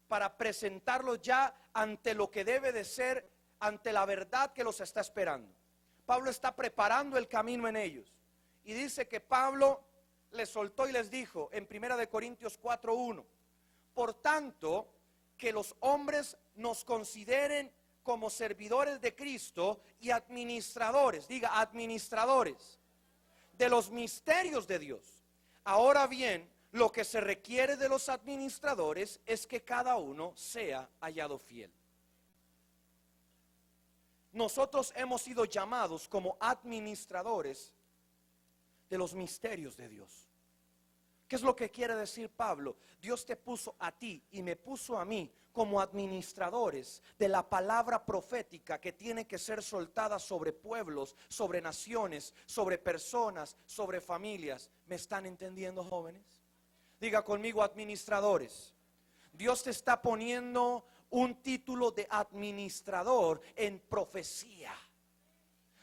para presentarlos ya ante lo que debe de ser, ante la verdad que los está esperando. Pablo está preparando el camino en ellos. Y dice que Pablo les soltó y les dijo en 1 Corintios 4:1: por tanto, que los hombres nos consideren como servidores de Cristo y administradores, diga administradores de los misterios de Dios. Ahora bien, lo que se requiere de los administradores es que cada uno sea hallado fiel. Nosotros hemos sido llamados como administradores de los misterios de Dios. ¿Qué es lo que quiere decir Pablo? Dios te puso a ti y me puso a mí como administradores de la palabra profética que tiene que ser soltada sobre pueblos, sobre naciones, sobre personas, sobre familias. ¿Me están entendiendo, jóvenes? Diga conmigo, administradores. Dios te está poniendo un título de administrador en profecía.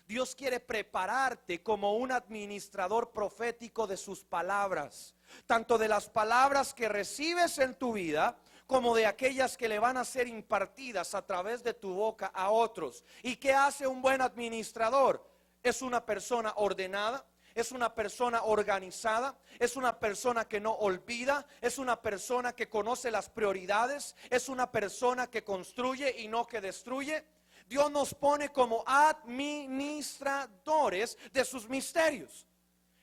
Dios quiere prepararte como un administrador profético de sus palabras, tanto de las palabras que recibes en tu vida como de aquellas que le van a ser impartidas a través de tu boca a otros. ¿Y qué hace un buen administrador? Es una persona ordenada, es una persona organizada, es una persona que no olvida, es una persona que conoce las prioridades, es una persona que construye y no que destruye. Dios nos pone como administradores de sus misterios.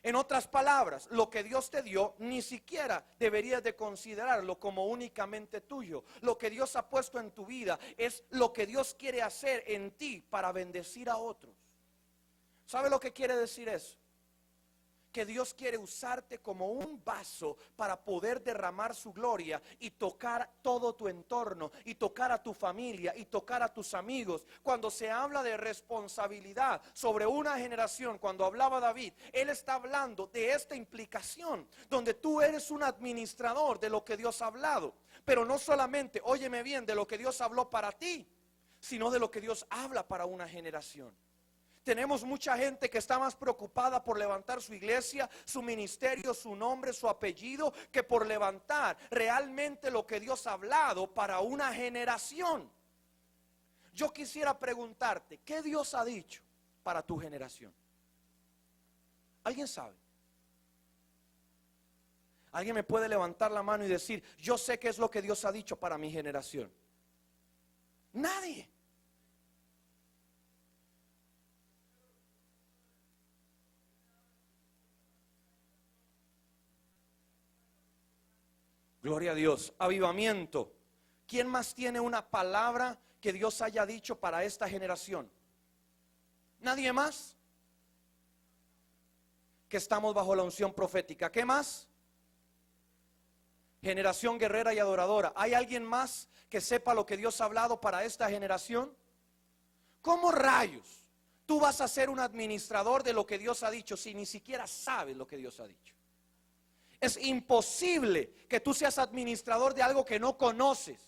En otras palabras, lo que Dios te dio, ni siquiera deberías de considerarlo como únicamente tuyo. Lo que Dios ha puesto en tu vida es lo que Dios quiere hacer en ti para bendecir a otros. ¿Sabe lo que quiere decir eso? Que Dios quiere usarte como un vaso para poder derramar su gloria y tocar todo tu entorno, y tocar a tu familia, y tocar a tus amigos. Cuando se habla de responsabilidad sobre una generación, cuando hablaba David, él está hablando de esta implicación, donde tú eres un administrador de lo que Dios ha hablado. Pero no solamente, óyeme bien, de lo que Dios habló para ti, sino de lo que Dios habla para una generación. Tenemos mucha gente que está más preocupada por levantar su iglesia, su ministerio, su nombre, su apellido, que por levantar realmente lo que Dios ha hablado para una generación. Yo quisiera preguntarte, ¿qué Dios ha dicho para tu generación? ¿Alguien sabe? ¿Alguien me puede levantar la mano y decir, yo sé qué es lo que Dios ha dicho para mi generación? Nadie. Gloria a Dios. Avivamiento. ¿Quién más tiene una palabra que Dios haya dicho para esta generación? ¿Nadie más? Que estamos bajo la unción profética. ¿Qué más? Generación guerrera y adoradora. ¿Hay alguien más que sepa lo que Dios ha hablado para esta generación? ¿Cómo rayos tú vas a ser un administrador de lo que Dios ha dicho si ni siquiera sabes lo que Dios ha dicho? Es imposible que tú seas administrador de algo que no conoces.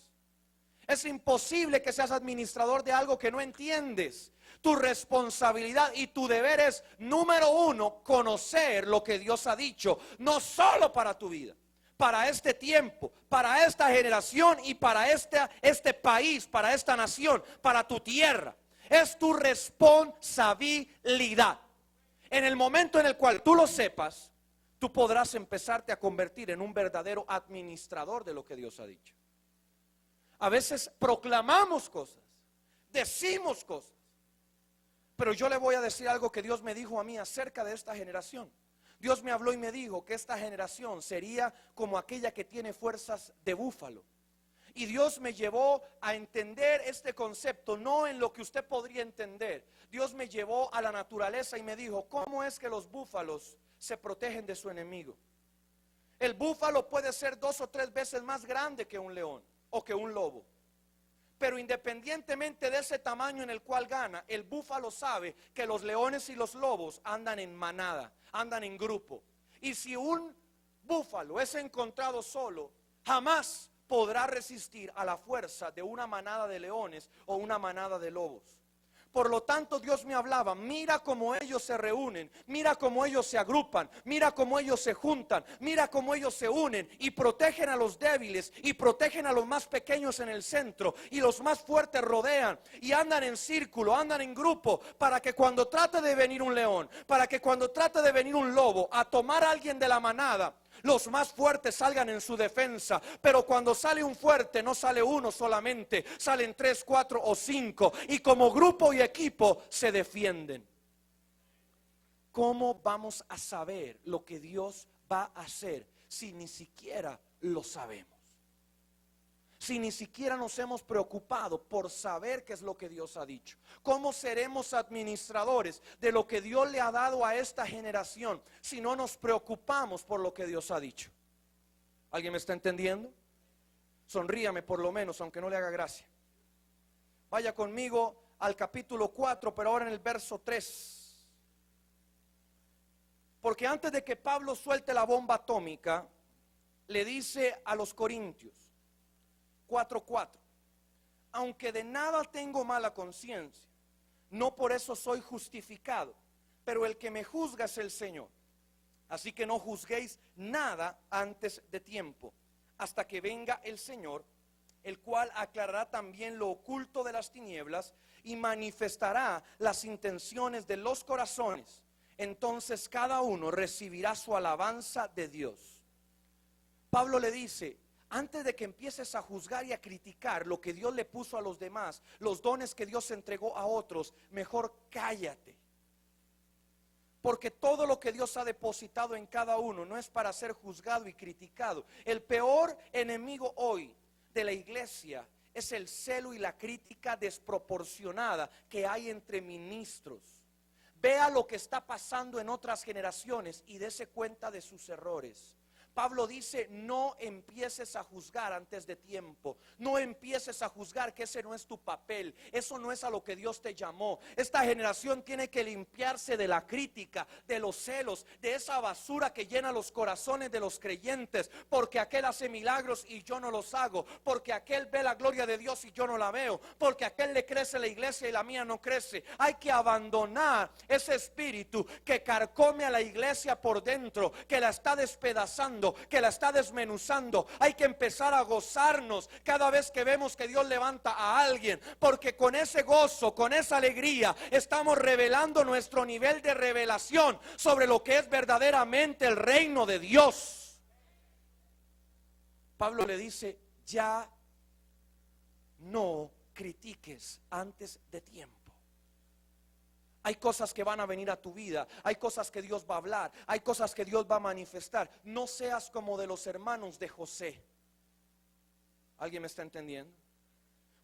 Es imposible que seas administrador de algo que no entiendes. Tu responsabilidad y tu deber es, número uno, conocer lo que Dios ha dicho, no solo para tu vida, para este tiempo, para esta generación y para este país, para esta nación, para tu tierra. Es tu responsabilidad. En el momento en el cual tú lo sepas, tú podrás empezarte a convertir en un verdadero administrador de lo que Dios ha dicho. A veces proclamamos cosas, decimos cosas, pero yo le voy a decir algo que Dios me dijo a mí acerca de esta generación. Dios me habló y me dijo que esta generación sería como aquella que tiene fuerzas de búfalo. Y Dios me llevó a entender este concepto, no en lo que usted podría entender. Dios me llevó a la naturaleza y me dijo, ¿cómo es que los búfalos se protegen de su enemigo? El búfalo puede ser 2 o 3 veces más grande que un león o que un lobo, pero independientemente de ese tamaño en el cual gana, el búfalo sabe que los leones y los lobos andan en manada, andan en grupo. Y si un búfalo es encontrado solo, jamás podrá resistir a la fuerza de una manada de leones o una manada de lobos. Por lo tanto, Dios me hablaba, mira cómo ellos se reúnen, mira cómo ellos se agrupan, mira cómo ellos se juntan, mira cómo ellos se unen y protegen a los débiles y protegen a los más pequeños en el centro, y los más fuertes rodean y andan en círculo, andan en grupo, para que cuando trate de venir un león, para que cuando trate de venir un lobo a tomar a alguien de la manada, los más fuertes salgan en su defensa. Pero cuando sale un fuerte, no sale uno solamente, salen 3, 4 o 5, y como grupo y equipo se defienden. ¿Cómo vamos a saber lo que Dios va a hacer si ni siquiera lo sabemos? Si ni siquiera nos hemos preocupado por saber qué es lo que Dios ha dicho. ¿Cómo seremos administradores de lo que Dios le ha dado a esta generación si no nos preocupamos por lo que Dios ha dicho? ¿Alguien me está entendiendo? Sonríame por lo menos, aunque no le haga gracia. Vaya conmigo al capítulo 4, pero ahora en el verso 3. Porque antes de que Pablo suelte la bomba atómica, le dice a los corintios 4:4: aunque de nada tengo mala conciencia, no por eso soy justificado, pero el que me juzga es el Señor. Así que no juzguéis nada antes de tiempo, hasta que venga el Señor, el cual aclarará también lo oculto de las tinieblas y manifestará las intenciones de los corazones. Entonces cada uno recibirá su alabanza de Dios. Pablo le dice, antes de que empieces a juzgar y a criticar lo que Dios le puso a los demás, los dones que Dios entregó a otros, mejor cállate. Porque todo lo que Dios ha depositado en cada uno no es para ser juzgado y criticado. El peor enemigo hoy de la iglesia es el celo y la crítica desproporcionada que hay entre ministros. Vea lo que está pasando en otras generaciones y dése cuenta de sus errores. Pablo dice, no empieces a juzgar antes de tiempo. No empieces a juzgar, que ese no es tu papel. Eso no es a lo que Dios te llamó. Esta generación tiene que limpiarse de la crítica, de los celos, de esa basura que llena los corazones de los creyentes. Porque aquel hace milagros y yo no los hago. Porque aquel ve la gloria de Dios y yo no la veo. Porque aquel le crece la iglesia y la mía no crece. Hay que abandonar ese espíritu que carcome a la iglesia por dentro, que la está despedazando, que la está desmenuzando. Hay que empezar a gozarnos cada vez que vemos que Dios levanta a alguien, porque con ese gozo, con esa alegría, estamos revelando nuestro nivel de revelación sobre lo que es verdaderamente el reino de Dios. Pablo le dice, ya no critiques antes de tiempo. Hay cosas que van a venir a tu vida, hay cosas que Dios va a hablar, hay cosas que Dios va a manifestar. No seas como de los hermanos de José. ¿Alguien me está entendiendo?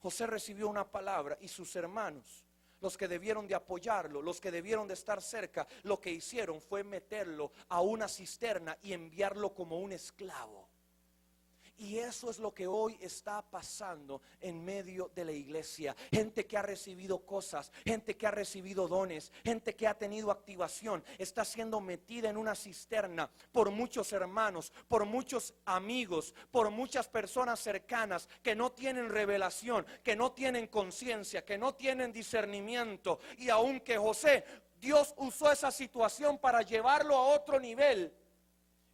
José recibió una palabra y sus hermanos, los que debieron de apoyarlo, los que debieron de estar cerca, lo que hicieron fue meterlo a una cisterna y enviarlo como un esclavo. Y eso es lo que hoy está pasando en medio de la iglesia. Gente que ha recibido cosas, gente que ha recibido dones, gente que ha tenido activación, está siendo metida en una cisterna por muchos hermanos, por muchos amigos, por muchas personas cercanas que no tienen revelación, que no tienen conciencia, que no tienen discernimiento. Y aunque José, Dios usó esa situación para llevarlo a otro nivel,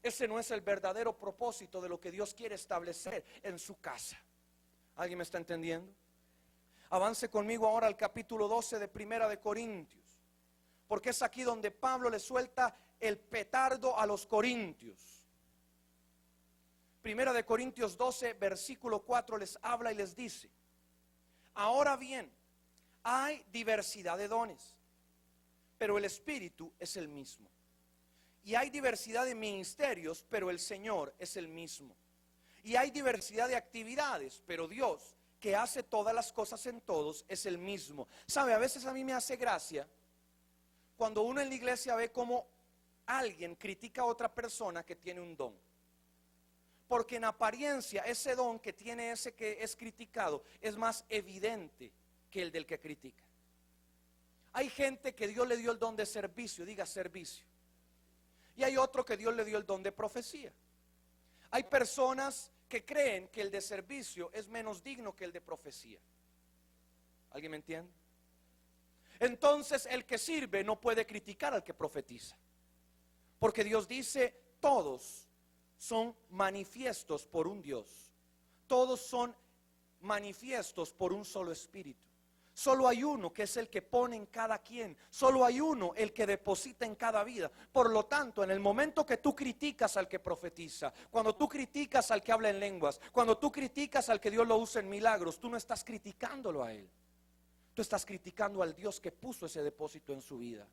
ese no es el verdadero propósito de lo que Dios quiere establecer en su casa. ¿Alguien me está entendiendo? Avance conmigo ahora al capítulo 12 de Primera de Corintios, porque es aquí donde Pablo le suelta el petardo a los corintios. Primera de Corintios 12, versículo 4 les habla y les dice: ahora bien, hay diversidad de dones, pero el Espíritu es el mismo. Y hay diversidad de ministerios, pero el Señor es el mismo. Y hay diversidad de actividades, pero Dios, que hace todas las cosas en todos, es el mismo. ¿Sabe? A veces a mí me hace gracia cuando uno en la iglesia ve como alguien critica a otra persona que tiene un don. Porque en apariencia ese don que tiene ese que es criticado es más evidente que el del que critica. Hay gente que Dios le dio el don de servicio, diga servicio. Y hay otro que Dios le dio el don de profecía. Hay personas que creen que el de servicio es menos digno que el de profecía. ¿Alguien me entiende? Entonces el que sirve no puede criticar al que profetiza, porque Dios dice, todos son manifiestos por un Dios. Todos son manifiestos por un solo espíritu. Solo hay uno que es el que pone en cada quien. Solo hay uno el que deposita en cada vida. Por lo tanto, en el momento que tú criticas al que profetiza, cuando tú criticas al que habla en lenguas, cuando tú criticas al que Dios lo usa en milagros, tú no estás criticándolo a él. Tú estás criticando al Dios que puso ese depósito en su vida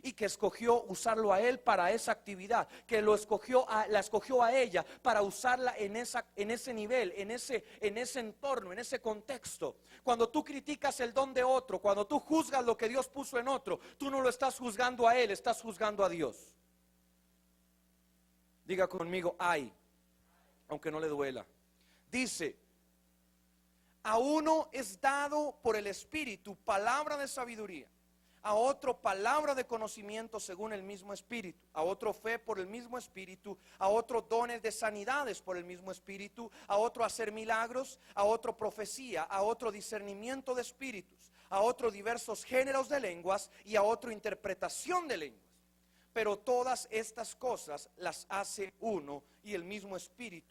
y que escogió usarlo a él para esa actividad, que la escogió a ella para usarla en ese nivel, en ese entorno, en ese contexto. Cuando tú criticas el don de otro, cuando tú juzgas lo que Dios puso en otro, tú no lo estás juzgando a él, estás juzgando a Dios. Diga conmigo, ay, aunque no le duela. Dice: a uno es dado por el Espíritu palabra de sabiduría, a otro palabra de conocimiento según el mismo Espíritu, a otro fe por el mismo Espíritu, a otro dones de sanidades por el mismo Espíritu, a otro hacer milagros, a otro profecía, a otro discernimiento de espíritus, a otro diversos géneros de lenguas y a otro interpretación de lenguas. Pero todas estas cosas las hace uno y el mismo Espíritu,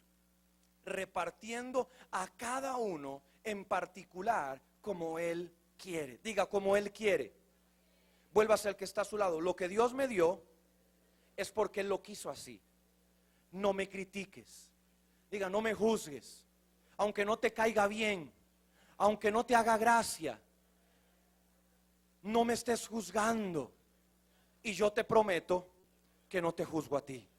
repartiendo a cada uno en particular como Él quiere. Diga, como Él quiere. Vuélvase al que está a su lado. Lo que Dios me dio es porque Él lo quiso así. No me critiques. Diga, no me juzgues. Aunque no te caiga bien, aunque no te haga gracia, no me estés juzgando. Y yo te prometo que no te juzgo a ti.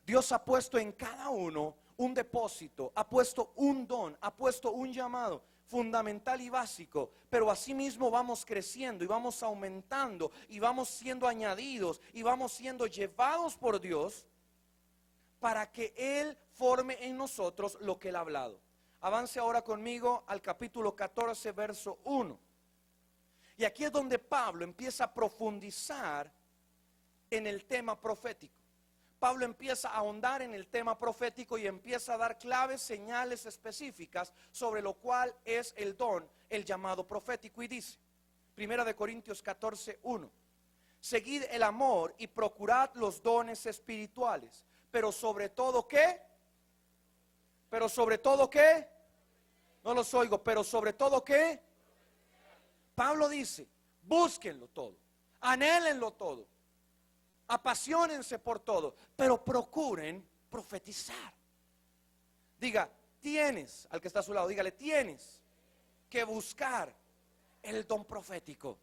Dios ha puesto en cada uno un depósito, ha puesto un don, ha puesto un llamado fundamental y básico, pero asimismo vamos creciendo y vamos aumentando y vamos siendo añadidos y vamos siendo llevados por Dios para que Él forme en nosotros lo que Él ha hablado. Avance ahora conmigo al capítulo 14, verso 1. Y aquí es donde Pablo empieza a profundizar en el tema profético. Pablo empieza a ahondar en el tema profético y empieza a dar claves, señales específicas sobre lo cual es el don, el llamado profético. Y dice, 1 Corintios 14, 1: seguid el amor y procurad los dones espirituales, pero sobre todo ¿qué? Pero sobre todo ¿qué? No los oigo, pero sobre todo ¿qué? Pablo dice, búsquenlo todo, anhélenlo todo, apasionense por todo, pero procuren profetizar. Diga, tienes, al que está a su lado, dígale, tienes que buscar el don profético.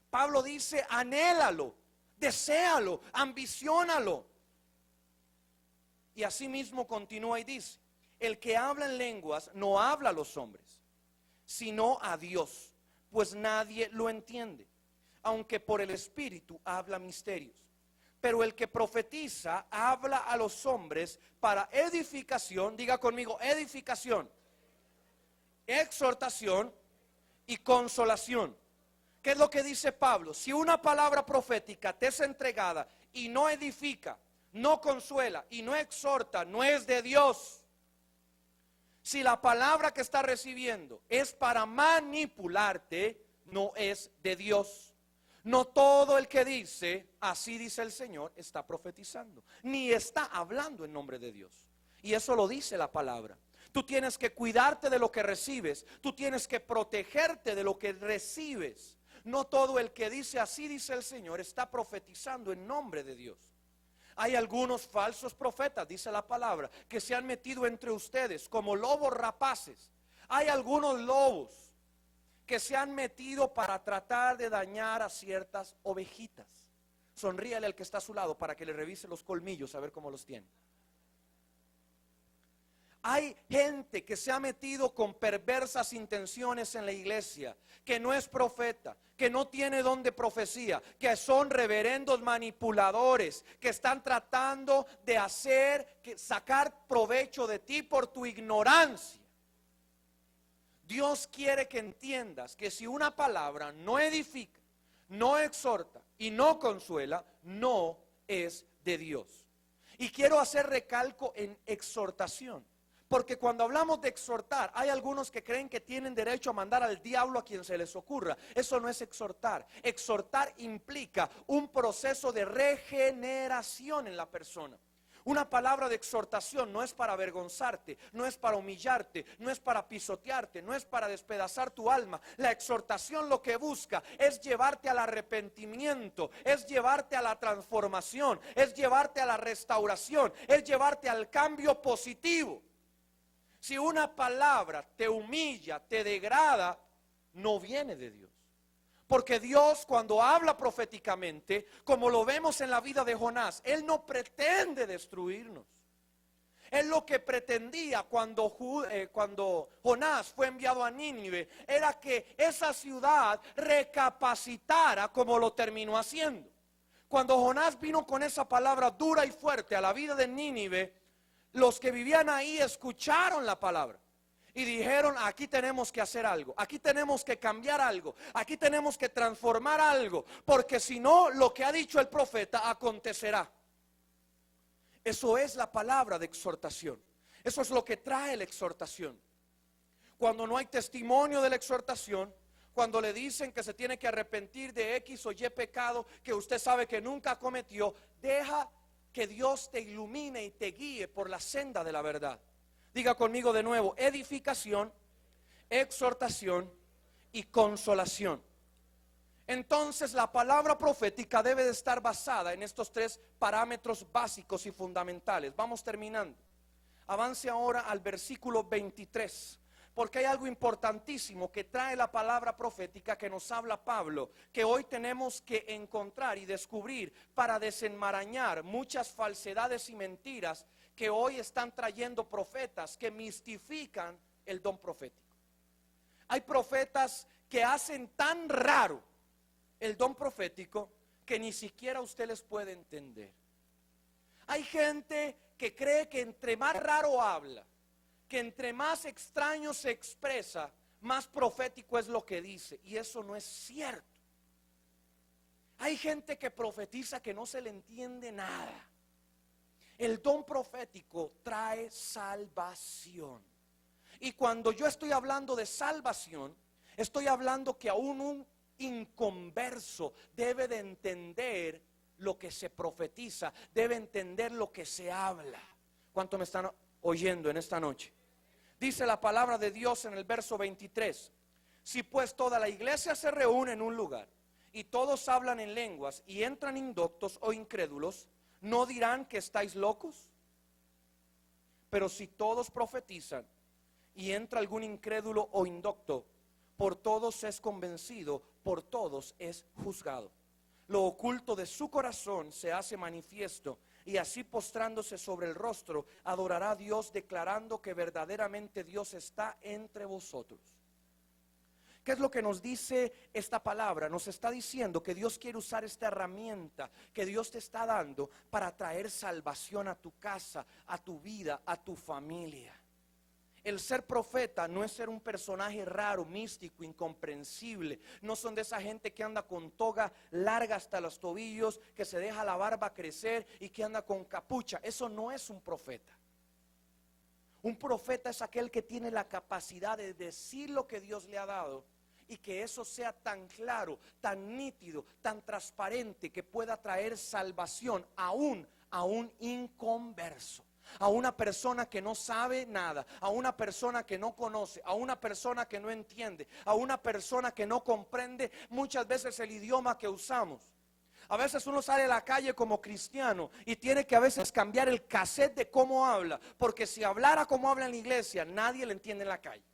Pablo dice, anhélalo, deséalo, ambiciónalo. Y así mismo continúa y dice, el que habla en lenguas no habla a los hombres, sino a Dios, pues nadie lo entiende, aunque por el Espíritu habla misterios. Pero el que profetiza habla a los hombres para edificación, diga conmigo, edificación, exhortación y consolación. ¿Qué es lo que dice Pablo? Si una palabra profética te es entregada y no edifica, no consuela y no exhorta, no es de Dios. Si la palabra que está recibiendo es para manipularte, no es de Dios. No todo el que dice, así dice el Señor, está profetizando, ni está hablando en nombre de Dios. Y eso lo dice la palabra. Tú tienes que cuidarte de lo que recibes, tú tienes que protegerte de lo que recibes. No todo el que dice, así dice el Señor, está profetizando en nombre de Dios. Hay algunos falsos profetas, dice la palabra, que se han metido entre ustedes como lobos rapaces. Hay algunos lobos que se han metido para tratar de dañar a ciertas ovejitas. Sonríale al que está a su lado para que le revise los colmillos a ver cómo los tiene. Hay gente que se ha metido con perversas intenciones en la iglesia, que no es profeta, que no tiene don de profecía, que son reverendos manipuladores, que están tratando de sacar provecho de ti por tu ignorancia. Dios quiere que entiendas que si una palabra no edifica, no exhorta y no consuela, no es de Dios. Y quiero hacer recalco en exhortación. Porque cuando hablamos de exhortar, hay algunos que creen que tienen derecho a mandar al diablo a quien se les ocurra. Eso no es exhortar. Exhortar implica un proceso de regeneración en la persona. Una palabra de exhortación no es para avergonzarte, no es para humillarte, no es para pisotearte, no es para despedazar tu alma. La exhortación lo que busca es llevarte al arrepentimiento, es llevarte a la transformación, es llevarte a la restauración, es llevarte al cambio positivo. Si una palabra te humilla, te degrada, no viene de Dios. Porque Dios, cuando habla proféticamente, como lo vemos en la vida de Jonás, Él no pretende destruirnos. Él lo que pretendía cuando Jonás fue enviado a Nínive era que esa ciudad recapacitara como lo terminó haciendo. Cuando Jonás vino con esa palabra dura y fuerte a la vida de Nínive, los que vivían ahí escucharon la palabra y dijeron, aquí tenemos que hacer algo, aquí tenemos que cambiar algo, aquí tenemos que transformar algo, porque si no, lo que ha dicho el profeta acontecerá. Eso es la palabra de exhortación. Eso es lo que trae la exhortación. cuando no hay testimonio de la exhortación, cuando le dicen que se tiene que arrepentir de X o Y pecado que usted sabe que nunca cometió, deja que Dios te ilumine y te guíe por la senda de la verdad. Diga conmigo de nuevo: edificación, exhortación y consolación. Entonces la palabra profética debe de estar basada en estos tres parámetros básicos y fundamentales. Vamos terminando. Avance ahora al versículo 23, porque hay algo importantísimo que trae la palabra profética que nos habla Pablo, que hoy tenemos que encontrar y descubrir para desenmarañar muchas falsedades y mentiras que hoy están trayendo profetas que mistifican el don profético. Hay profetas que hacen tan raro el don profético que ni siquiera usted les puede entender. Hay gente que cree que entre más raro habla, que entre más extraño se expresa, más profético es lo que dice, y eso no es cierto. Hay gente que profetiza que no se le entiende nada. El don profético trae salvación. Y cuando yo estoy hablando de salvación, estoy hablando que aún un inconverso debe de entender lo que se profetiza, debe entender lo que se habla. ¿Cuánto me están oyendo en esta noche? Dice la palabra de Dios en el verso 23: si pues toda la iglesia se reúne en un lugar y todos hablan en lenguas y entran indoctos o incrédulos, ¿no dirán que estáis locos? Pero si todos profetizan y entra algún incrédulo o indocto, por todos es convencido, por todos es juzgado. Lo oculto de su corazón se hace manifiesto, y así postrándose sobre el rostro adorará a Dios, declarando que verdaderamente Dios está entre vosotros. ¿Qué es lo que nos dice esta palabra? Nos está diciendo que Dios quiere usar esta herramienta que Dios te está dando para traer salvación a tu casa, a tu vida, a tu familia. El ser profeta no es ser un personaje raro, místico, incomprensible. No son de esa gente que anda con toga larga hasta los tobillos, que se deja la barba crecer y que anda con capucha. Eso no es un profeta. Un profeta es aquel que tiene la capacidad de decir lo que Dios le ha dado y que eso sea tan claro, tan nítido, tan transparente que pueda traer salvación aún a un inconverso. A una persona que no sabe nada, a una persona que no conoce, a una persona que no entiende, a una persona que no comprende muchas veces el idioma que usamos. A veces uno sale a la calle como cristiano y tiene que a veces cambiar el cassette de cómo habla, porque si hablara como habla en la iglesia, nadie le entiende en la calle.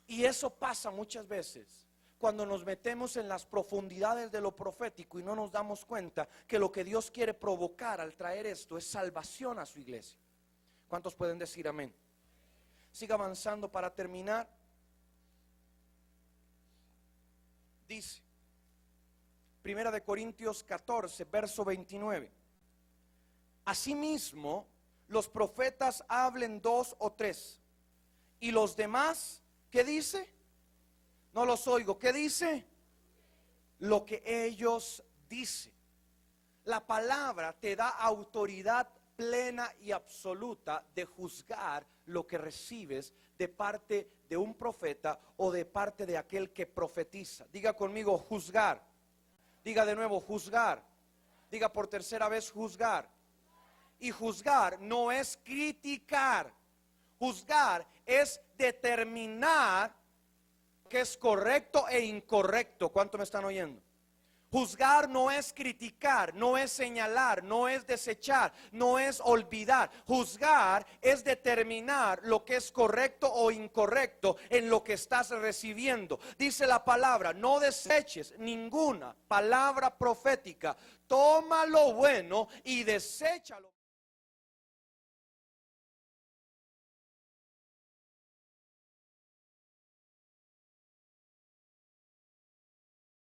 Y eso pasa muchas veces cuando nos metemos en las profundidades de lo profético y no nos damos cuenta que lo que Dios quiere provocar al traer esto es salvación a su iglesia. ¿Cuántos pueden decir amén? Siga avanzando para terminar. Dice, Primera de Corintios 14, verso 29. Asimismo, los profetas hablen 2 o 3, y los demás, ¿qué dice? No los oigo. ¿Qué dice? Lo que ellos dicen. La palabra te da autoridad plena y absoluta de juzgar lo que recibes de parte de un profeta o de parte de aquel que profetiza. Diga conmigo, juzgar. Diga de nuevo, juzgar. Diga por tercera vez, juzgar. Y juzgar no es criticar. Juzgar es determinar que es correcto e incorrecto. ¿Cuánto me están oyendo? Juzgar no es criticar, no es señalar, no es desechar, no es olvidar. Juzgar es determinar lo que es correcto o incorrecto en lo que estás recibiendo. Dice la palabra, no deseches ninguna palabra profética. Toma lo bueno y deséchalo.